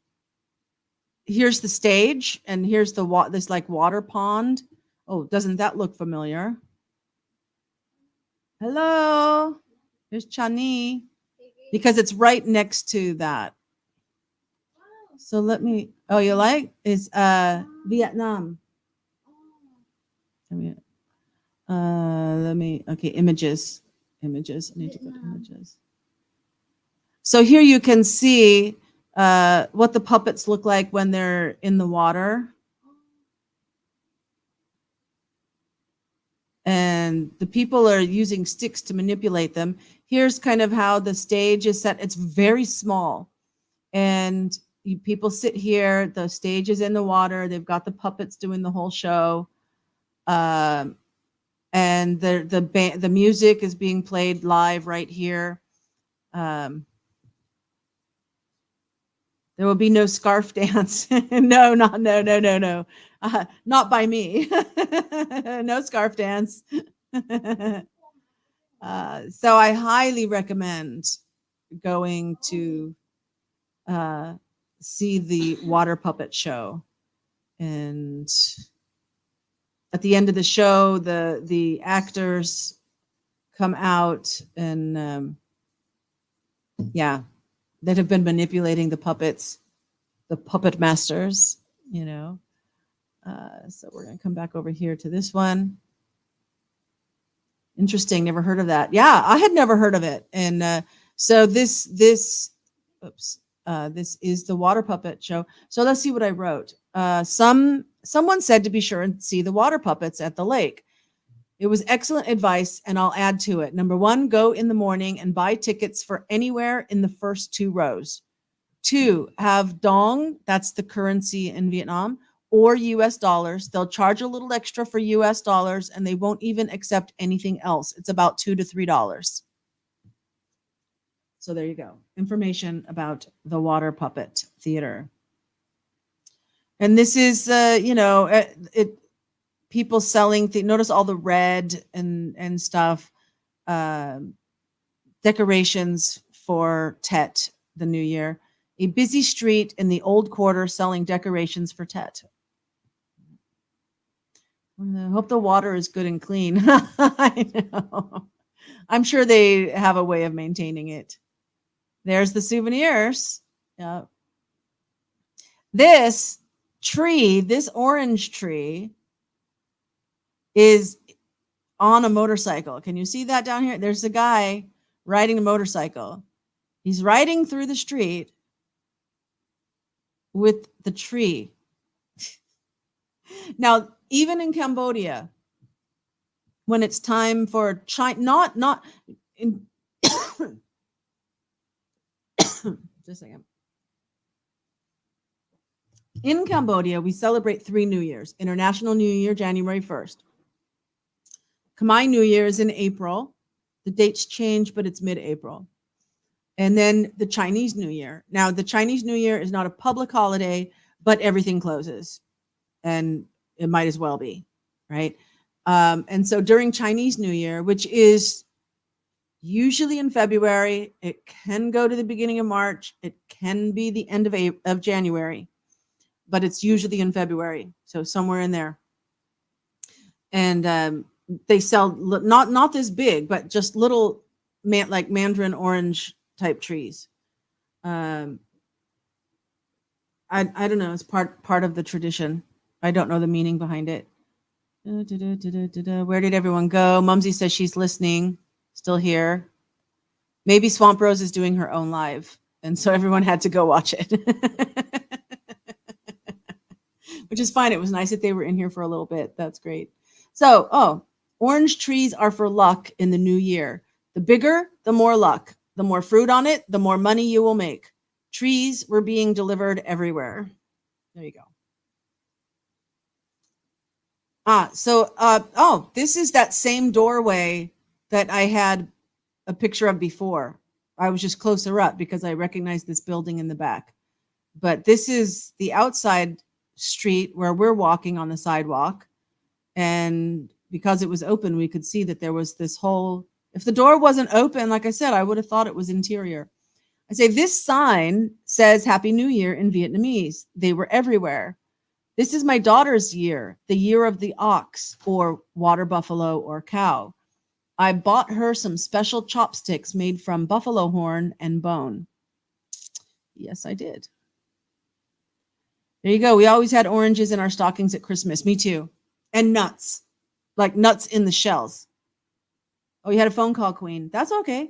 the stage, and here's this like water pond. Oh, doesn't that look familiar? Hello, there's Chani, because it's right next to that. So let me. Oh, you like is Vietnam. Let me. Okay, images. I need to go to images. So here you can see what the puppets look like when they're in the water. And the people are using sticks to manipulate them. Here's kind of how the stage is set. It's very small. And people sit here. The stage is in the water. They've got the puppets doing the whole show. And the music is being played live right here. There will be no scarf dance. No. Not by me. No scarf dance. So I highly recommend going to see the water puppet show. And at the end of the show, the actors come out and that have been manipulating the puppets, the puppet masters, you know. So we're going to come back over here to this one. Interesting. Never heard of that. Yeah, I had never heard of it. And so this is the water puppet show. So let's see what I wrote. Someone said to be sure and see the water puppets at the lake. It was excellent advice, and I'll add to it. Number 1, go in the morning and buy tickets for anywhere in the first 2 rows. 2, have dong, that's the currency in Vietnam, or US dollars. They'll charge a little extra for US dollars, and they won't even accept anything else. It's about $2 to $3. So there you go. Information about the Water Puppet Theater. And this is, people selling notice all the red and stuff, decorations for Tet, the New Year. A busy street in the old quarter selling decorations for Tet. I hope the water is good and clean. I know. I'm sure they have a way of maintaining it. There's the souvenirs. Yeah. This tree, this orange tree, is on a motorcycle. Can you see that down here? There's a guy riding a motorcycle. He's riding through the street with the tree. Now, even in Cambodia, when it's time for China, not in just a second. In Cambodia, we celebrate 3 New Years. International New Year, January 1st. Khmer New Year is in April. The dates change, but it's mid-April. And then the Chinese New Year. Now, the Chinese New Year is not a public holiday, but everything closes. And it might as well be, right? And so during Chinese New Year, which is usually in February, it can go to the beginning of March, it can be the end of January, but it's usually in February, so somewhere in there. And they sell not this big, but just little like mandarin orange type trees. I don't know. It's part of the tradition. I don't know the meaning behind it. Where did everyone go? Mumsy says she's listening, still here. Maybe Swamp Rose is doing her own live, and so everyone had to go watch it. Which is fine. It was nice that they were in here for a little bit. That's great. So, orange trees are for luck in the new year. The bigger, the more luck. The more fruit on it, the more money you will make. Trees were being delivered everywhere. There you go. This is that same doorway that I had a picture of before. I was just closer up because I recognized this building in the back. But this is the outside street where we're walking on the sidewalk. And because it was open, we could see that there was this whole, if the door wasn't open, like I said, I would have thought it was interior. I say this sign says Happy New Year in Vietnamese. They were everywhere. This is my daughter's year, the year of the ox or water buffalo or cow. I bought her some special chopsticks made from buffalo horn and bone. Yes, I did. There you go. We always had oranges in our stockings at Christmas. Me too. And nuts, like nuts in the shells. Oh, you had a phone call, Queen. That's okay.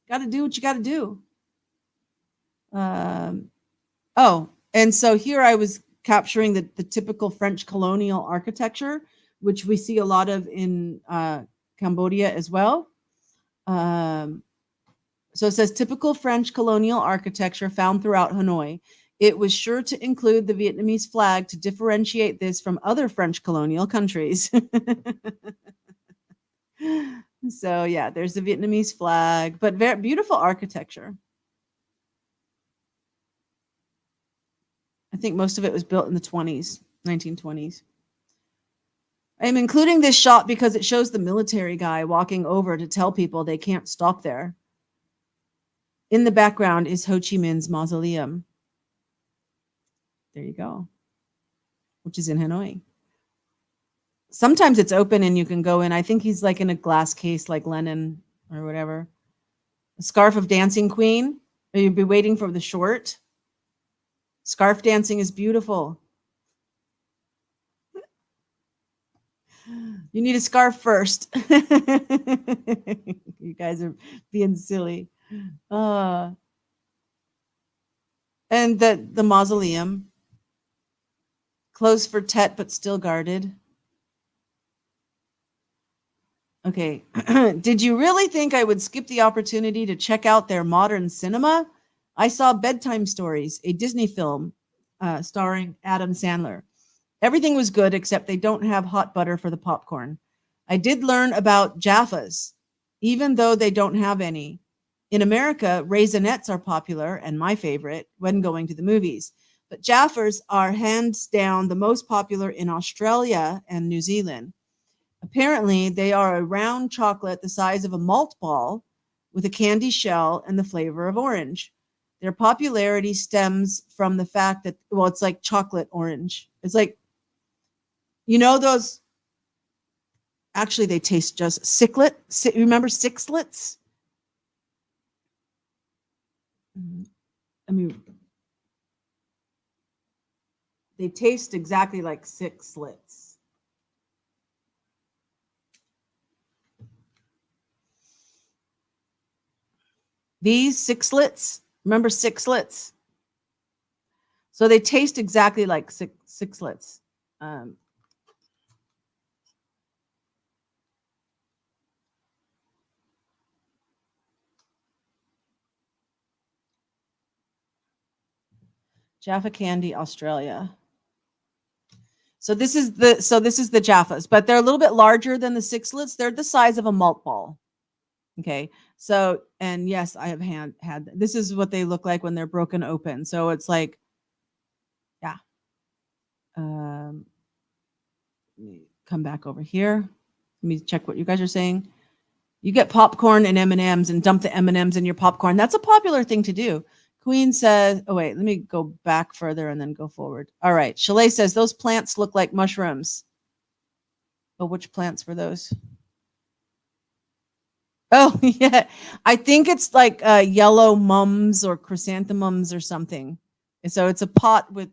Got to do what you got to do. And so here I was capturing the typical French colonial architecture, which we see a lot of in Cambodia as well. So it says typical French colonial architecture found throughout Hanoi. It was sure to include the Vietnamese flag to differentiate this from other French colonial countries. So yeah, there's the Vietnamese flag, but very beautiful architecture. I think most of it was built in the 1920s. I'm including this shot because it shows the military guy walking over to tell people they can't stop there. In the background is Ho Chi Minh's mausoleum. There you go, which is in Hanoi. Sometimes it's open and you can go in. I think he's like in a glass case like Lenin or whatever. A scarf of Dancing Queen. You'd be waiting for the short. Scarf dancing is beautiful. You need a scarf first. You guys are being silly. And the mausoleum. Closed for Tet, but still guarded. Okay. Did you really think I would skip the opportunity to check out their modern cinema? I saw Bedtime Stories, a Disney film starring Adam Sandler. Everything was good except they don't have hot butter for the popcorn. I did learn about Jaffas, even though they don't have any. In America, Raisinets are popular and my favorite when going to the movies. But Jaffers are hands down the most popular in Australia and New Zealand. Apparently, they are a round chocolate the size of a malt ball with a candy shell and the flavor of orange. Their popularity stems from the fact that, well, it's like chocolate orange. It's like, you know, those, actually, they taste just Sixlet. Remember Sixlets? I mean, they taste exactly like Sixlets. These Sixlets, remember Sixlets? So they taste exactly like Sixlets. Jaffa Candy, Australia. So this is the Jaffas, but they're a little bit larger than the Sixlets. They're the size of a malt ball. Okay. So, and yes, I have had this is what they look like when they're broken open. So it's like, yeah. Let me come back over here. Let me check what you guys are saying. You get popcorn and M&Ms and dump the M&Ms in your popcorn. That's a popular thing to do. Queen says, oh, wait, let me go back further and then go forward. All right. Chalet says, those plants look like mushrooms. Oh, which plants were those? Oh, yeah. I think it's like yellow mums or chrysanthemums or something. And so it's a pot with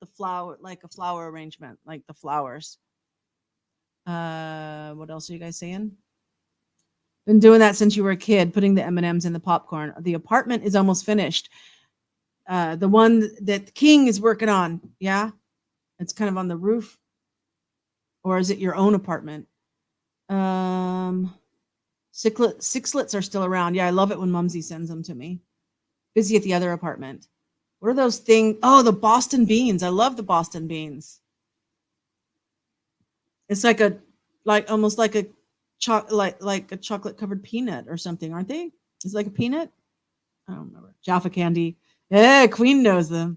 the flower, like a flower arrangement, like the flowers. What else are you guys saying? Been doing that since you were a kid, putting the M&Ms in the popcorn. The apartment is almost finished. The one that King is working on. Yeah. It's kind of on the roof. Or is it your own apartment? Sixlets are still around. Yeah, I love it when Mumsy sends them to me. Busy at the other apartment. What are those things? Oh, the Boston beans. I love the Boston beans. It's like almost like a like a chocolate covered peanut or something, aren't they? It's like a peanut. I don't remember. Jaffa candy. Yeah, Queen knows them.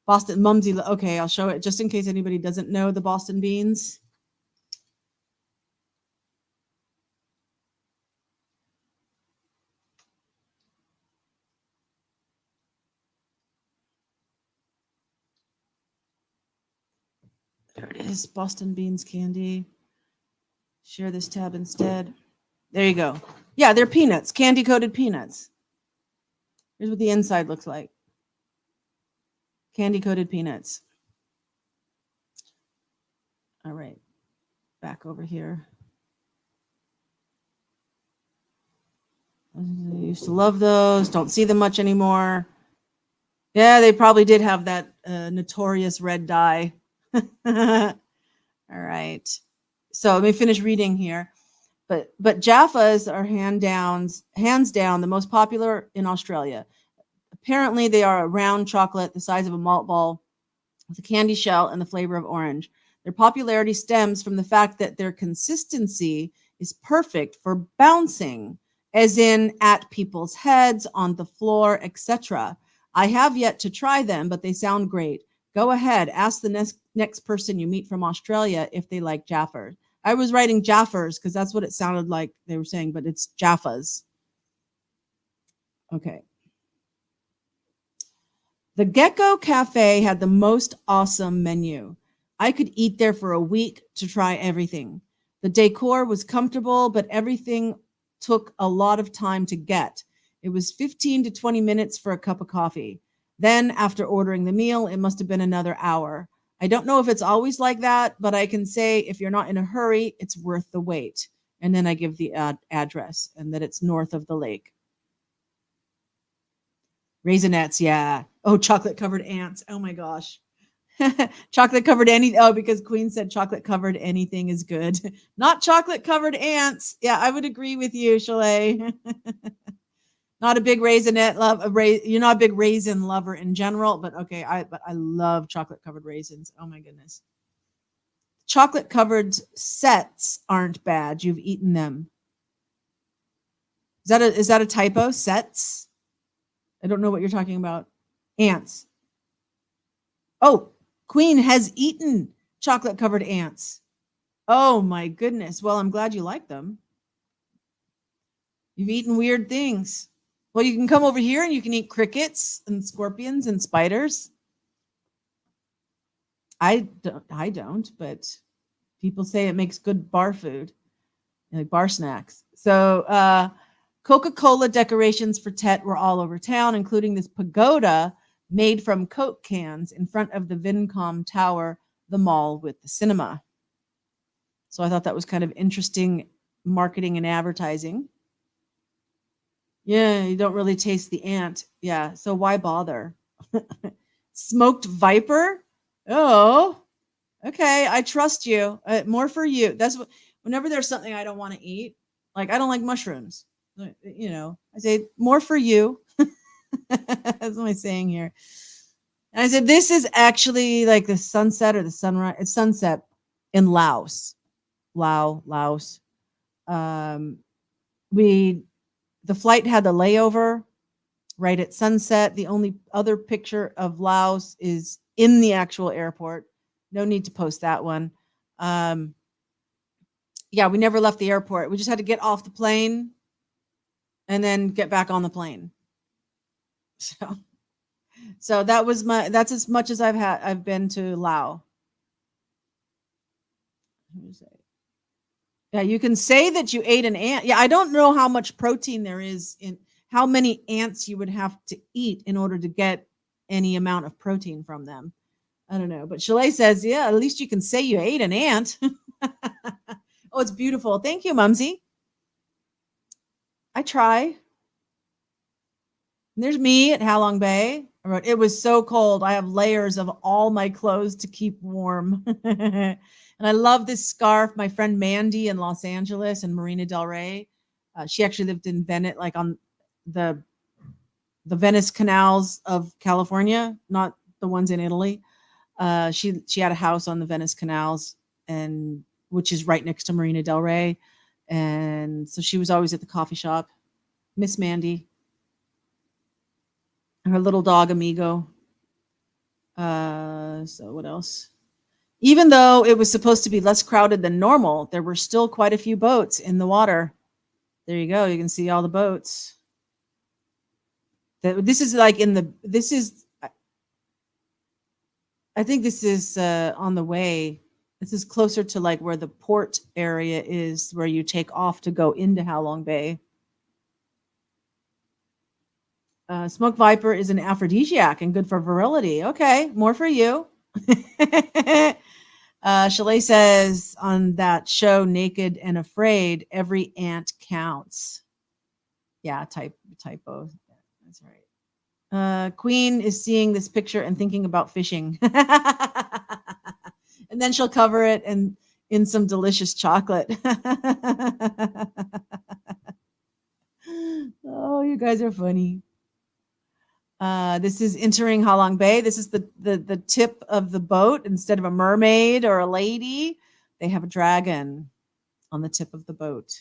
Boston Mumsy. Okay, I'll show it just in case anybody doesn't know the Boston beans. There it is. Boston beans candy. Share this tab instead. There you go. Yeah, they're peanuts, candy coated peanuts. Here's what the inside looks like. Candy coated peanuts. All right. Back over here. I used to love those. Don't see them much anymore. Yeah, they probably did have that notorious red dye. All right. So let me finish reading here. But Jaffas are hands down the most popular in Australia. Apparently, they are a round chocolate the size of a malt ball with a candy shell and the flavor of orange. Their popularity stems from the fact that their consistency is perfect for bouncing, as in at people's heads, on the floor, etc. I have yet to try them, but they sound great. Go ahead, ask the next person you meet from Australia if they like Jaffers. I was writing Jaffers because that's what it sounded like they were saying, but it's Jaffas. Okay. The Gecko Cafe had the most awesome menu. I could eat there for a week to try everything. The decor was comfortable, but everything took a lot of time to get. It was 15 to 20 minutes for a cup of coffee. Then, after ordering the meal, it must have been another hour. I don't know if it's always like that, but I can say if you're not in a hurry, it's worth the wait. And then I give the address and that it's north of the lake. Raisinets, yeah. Oh, chocolate covered ants. Oh my gosh. Chocolate covered any because Queen said chocolate covered anything is good. Not chocolate covered ants. Yeah, I would agree with you, Chalet. Not a big raisinette love. You're not a big raisin lover in general, but okay. But I love chocolate covered raisins. Oh my goodness. Chocolate covered sets aren't bad. You've eaten them. Is that a typo? Sets? I don't know what you're talking about. Ants. Oh, Queen has eaten chocolate covered ants. Oh my goodness. Well, I'm glad you like them. You've eaten weird things. Well, you can come over here and you can eat crickets and scorpions and spiders. I don't, but people say it makes good bar food, like bar snacks. So Coca-Cola decorations for Tet were all over town, including this pagoda made from Coke cans in front of the Vincom Tower, the mall with the cinema. So I thought that was kind of interesting marketing and advertising. Yeah, you don't really taste the ant. Yeah, so why bother? Smoked viper? Oh, okay. I trust you. More for you. That's what. Whenever there's something I don't want to eat, like I don't like mushrooms. I say more for you. That's what I'm saying here. And I said, this is actually like the sunset or the sunrise. It's sunset in Laos. Laos. The flight had the layover right at sunset. The only other picture of Laos is in the actual airport. No need to post that one. Yeah, we never left the airport. We just had to get off the plane and then get back on the plane. So that's as much as I've been to Laos. Yeah, you can say that you ate an ant. Yeah, I don't know how much protein there is in how many ants you would have to eat in order to get any amount of protein from them. I don't know. But Chalet says, yeah, at least you can say you ate an ant. Oh, it's beautiful. Thank you, Mumsy. I try. And there's me at Halong Bay. I wrote, it was so cold. I have layers of all my clothes to keep warm. And I love this scarf. My friend Mandy in Los Angeles and Marina Del Rey. She actually lived in Venice, like on the Venice canals of California, not the ones in Italy. She had a house on the Venice canals, and which is right next to Marina Del Rey. And so she was always at the coffee shop. Miss Mandy, her little dog Amigo. So what else? Even though it was supposed to be less crowded than normal, there were still quite a few boats in the water. There you go. You can see all the boats. This is like I think this is on the way. This is closer to like where the port area is, where you take off to go into Halong Bay. Smoke viper is an aphrodisiac and good for virility. Okay, more for you. Chalet says on that show, Naked and Afraid, every ant counts. Yeah, typo. That's right. Queen is seeing this picture and thinking about fishing. And then she'll cover it in some delicious chocolate. Oh, you guys are funny. This is entering Halong Bay. This is the tip of the boat. Instead of a mermaid or a lady, they have a dragon on the tip of the boat.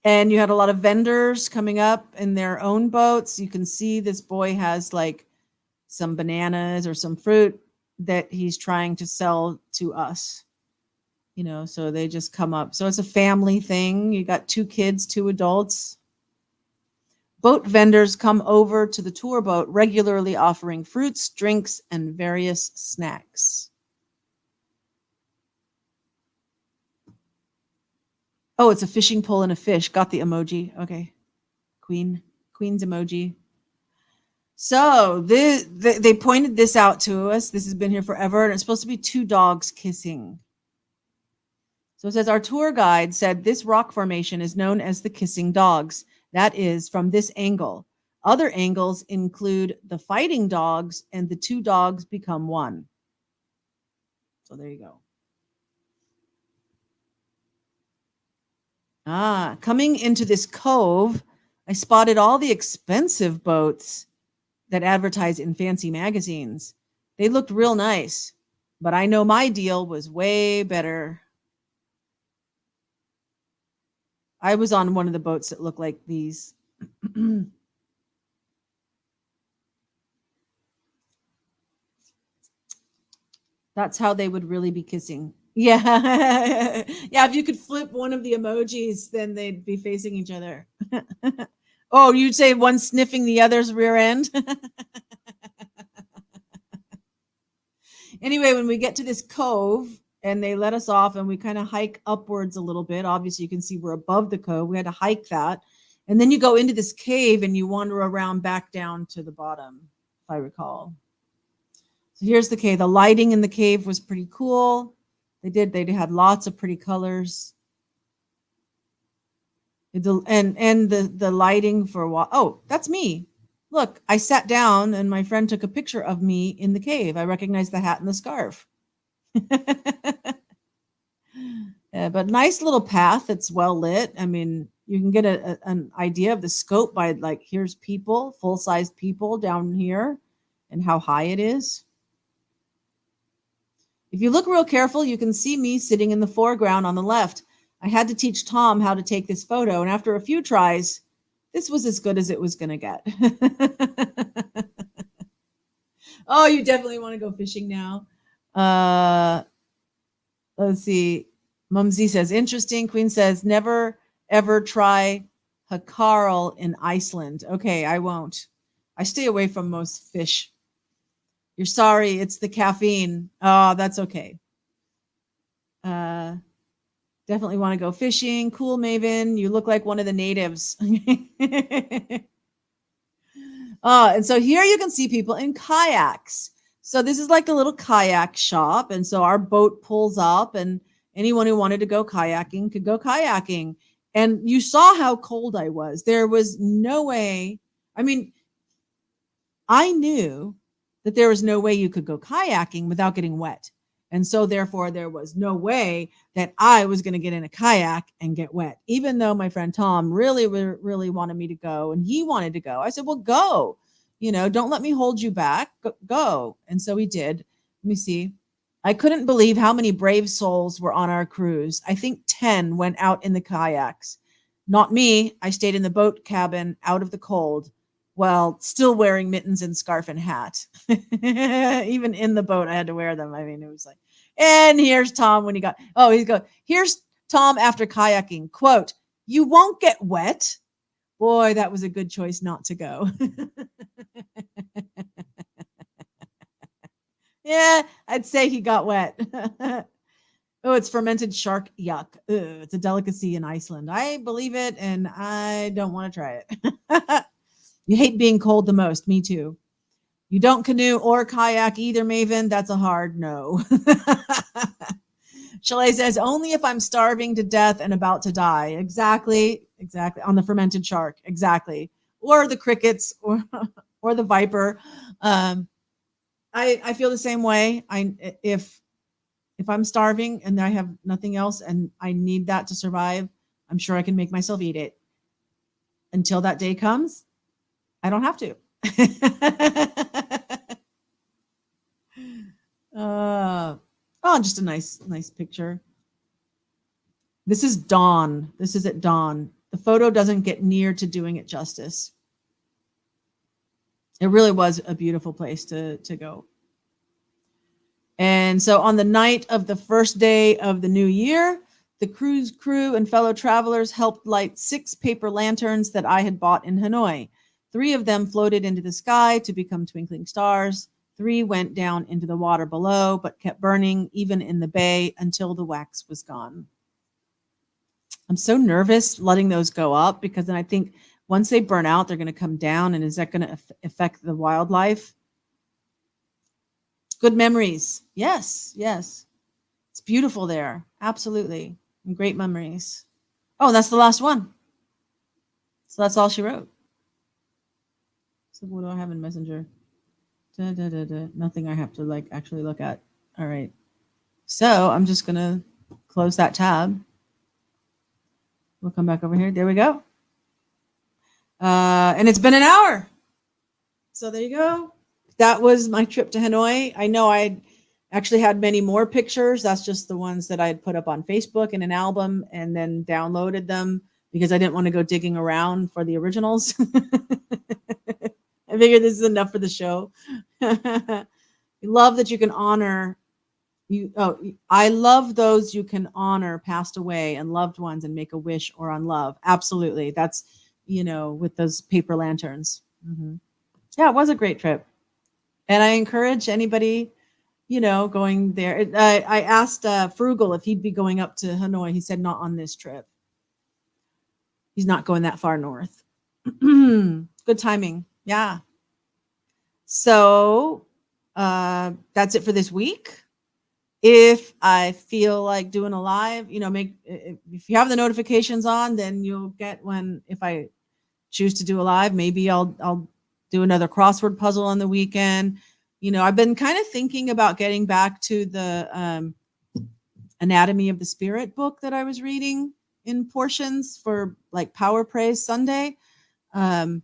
And you had a lot of vendors coming up in their own boats. You can see this boy has like some bananas or some fruit that he's trying to sell to us. You know, so they just come up. So it's a family thing. You got 2 kids, 2 adults. Boat vendors come over to the tour boat regularly offering fruits, drinks, and various snacks. Oh, it's a fishing pole and a fish. Got the emoji. Okay. Queen's emoji. So they pointed this out to us. This has been here forever, and it's supposed to be 2 dogs kissing. So it says, our tour guide said this rock formation is known as the Kissing Dogs. That is from this angle. Other angles include the fighting dogs and the 2 dogs become one. So there you go. Coming into this cove, I spotted all the expensive boats that advertise in fancy magazines. They looked real nice, but I know my deal was way better. I was on one of the boats that looked like these. That's how they would really be kissing. Yeah. Yeah, if you could flip one of the emojis, then they'd be facing each other. Oh, you'd say one sniffing the other's rear end? Anyway, when we get to this cove and they let us off and we kind of hike upwards a little bit, obviously you can see we're above the cove. We had to hike that. And then you go into this cave and you wander around back down to the bottom, if I recall. So here's the cave. The lighting in the cave was pretty cool. They had lots of pretty colors. And the lighting for oh, that's me. Look, I sat down and my friend took a picture of me in the cave. I recognized the hat and the scarf. But nice little path that's well lit. I mean, you can get an idea of the scope by like, here's people, full-sized people down here and how high it is. If you look real careful, you can see me sitting in the foreground on the left. I had to teach Tom how to take this photo, and after a few tries, this was as good as it was going to get. Oh, you definitely want to go fishing now. Let's see. Mumsy says, interesting. Queen says, never, ever try Hakarl in Iceland. Okay, I won't. I stay away from most fish. You're sorry, it's the caffeine. Oh, that's okay. Definitely want to go fishing. Cool, Maven. You look like one of the natives. And so here you can see people in kayaks. So this is like a little kayak shop. And so our boat pulls up, and anyone who wanted to go kayaking could go kayaking. And you saw how cold I was. There was no way. I mean, I knew that there was no way you could go kayaking without getting wet. And so therefore there was no way that I was going to get in a kayak and get wet. Even though my friend Tom really wanted me to go, and he wanted to go. I said, "Well, go. Don't let me hold you back. Go." And so he did. Let me see. I couldn't believe how many brave souls were on our cruise. I think 10 went out in the kayaks. Not me. I stayed in the boat cabin out of the cold, while still wearing mittens and scarf and hat. Even in the boat, I had to wear them. I mean, it was like, and here's Tom when here's Tom after kayaking. Quote, "You won't get wet." Boy, that was a good choice not to go. Yeah, I'd say he got wet. Oh, it's fermented shark. Yuck. Ugh, it's a delicacy in Iceland. I believe it, and I don't want to try it. You hate being cold the most. Me too. You don't canoe or kayak either, Maven. That's a hard no. Chalet says, "Only if I'm starving to death and about to die." Exactly. Exactly. On the fermented shark. Exactly. Or the crickets or the viper. I feel the same way. If I'm starving and I have nothing else and I need that to survive, I'm sure I can make myself eat it. Until that day comes, I don't have to. Just a nice picture. This is dawn. This is at dawn. The photo doesn't get near to doing it justice. It really was a beautiful place to go. And so on the night of the first day of the new year, the cruise crew and fellow travelers helped light 6 paper lanterns that I had bought in Hanoi. 3 of them floated into the sky to become twinkling stars. 3 went down into the water below, but kept burning even in the bay until the wax was gone. I'm so nervous letting those go up, because then I think once they burn out, they're going to come down. And is that going to affect the wildlife? Good memories. Yes. It's beautiful there. Absolutely. And great memories. Oh, that's the last one. So that's all she wrote. So what do I have in Messenger? Nothing I have to actually look at. All right. So I'm just going to close that tab. We'll come back over here. There we go. And it's been an hour. So there you go. That was my trip to Hanoi. I know I actually had many more pictures. That's just the ones that I had put up on Facebook in an album and then downloaded them because I didn't want to go digging around for the originals. I figured this is enough for the show. Love that you can honor you. Oh, I love those you can honor passed away and loved ones and make a wish or on love. Absolutely. That's, with those paper lanterns. Mm-hmm. Yeah, it was a great trip. And I encourage anybody, going there. I asked Frugal if he'd be going up to Hanoi. He said not on this trip. He's not going that far north. Good timing. Yeah. So that's it for this week. If I feel like doing a live, if you have the notifications on, then you'll get when, if I choose to do a live, maybe I'll do another crossword puzzle on the weekend. I've been kind of thinking about getting back to the Anatomy of the Spirit book that I was reading in portions for Power Praise Sunday. I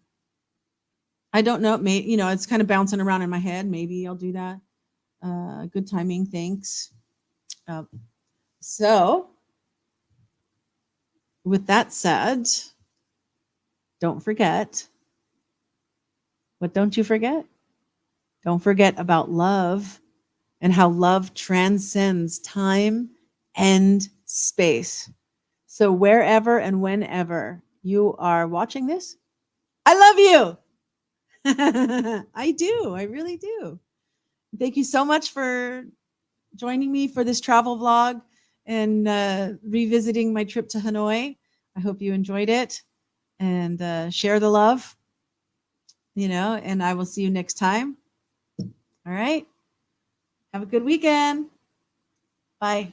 don't know. Maybe, it's kind of bouncing around in my head. Maybe I'll do that. Good timing. Thanks. So with that said, don't forget. What don't you forget? Don't forget about love and how love transcends time and space. So wherever and whenever you are watching this, I love you. I do. I really do. Thank you so much for joining me for this travel vlog and revisiting my trip to Hanoi. I hope you enjoyed it, and share the love, and I will see you next time. All right. Have a good weekend. Bye.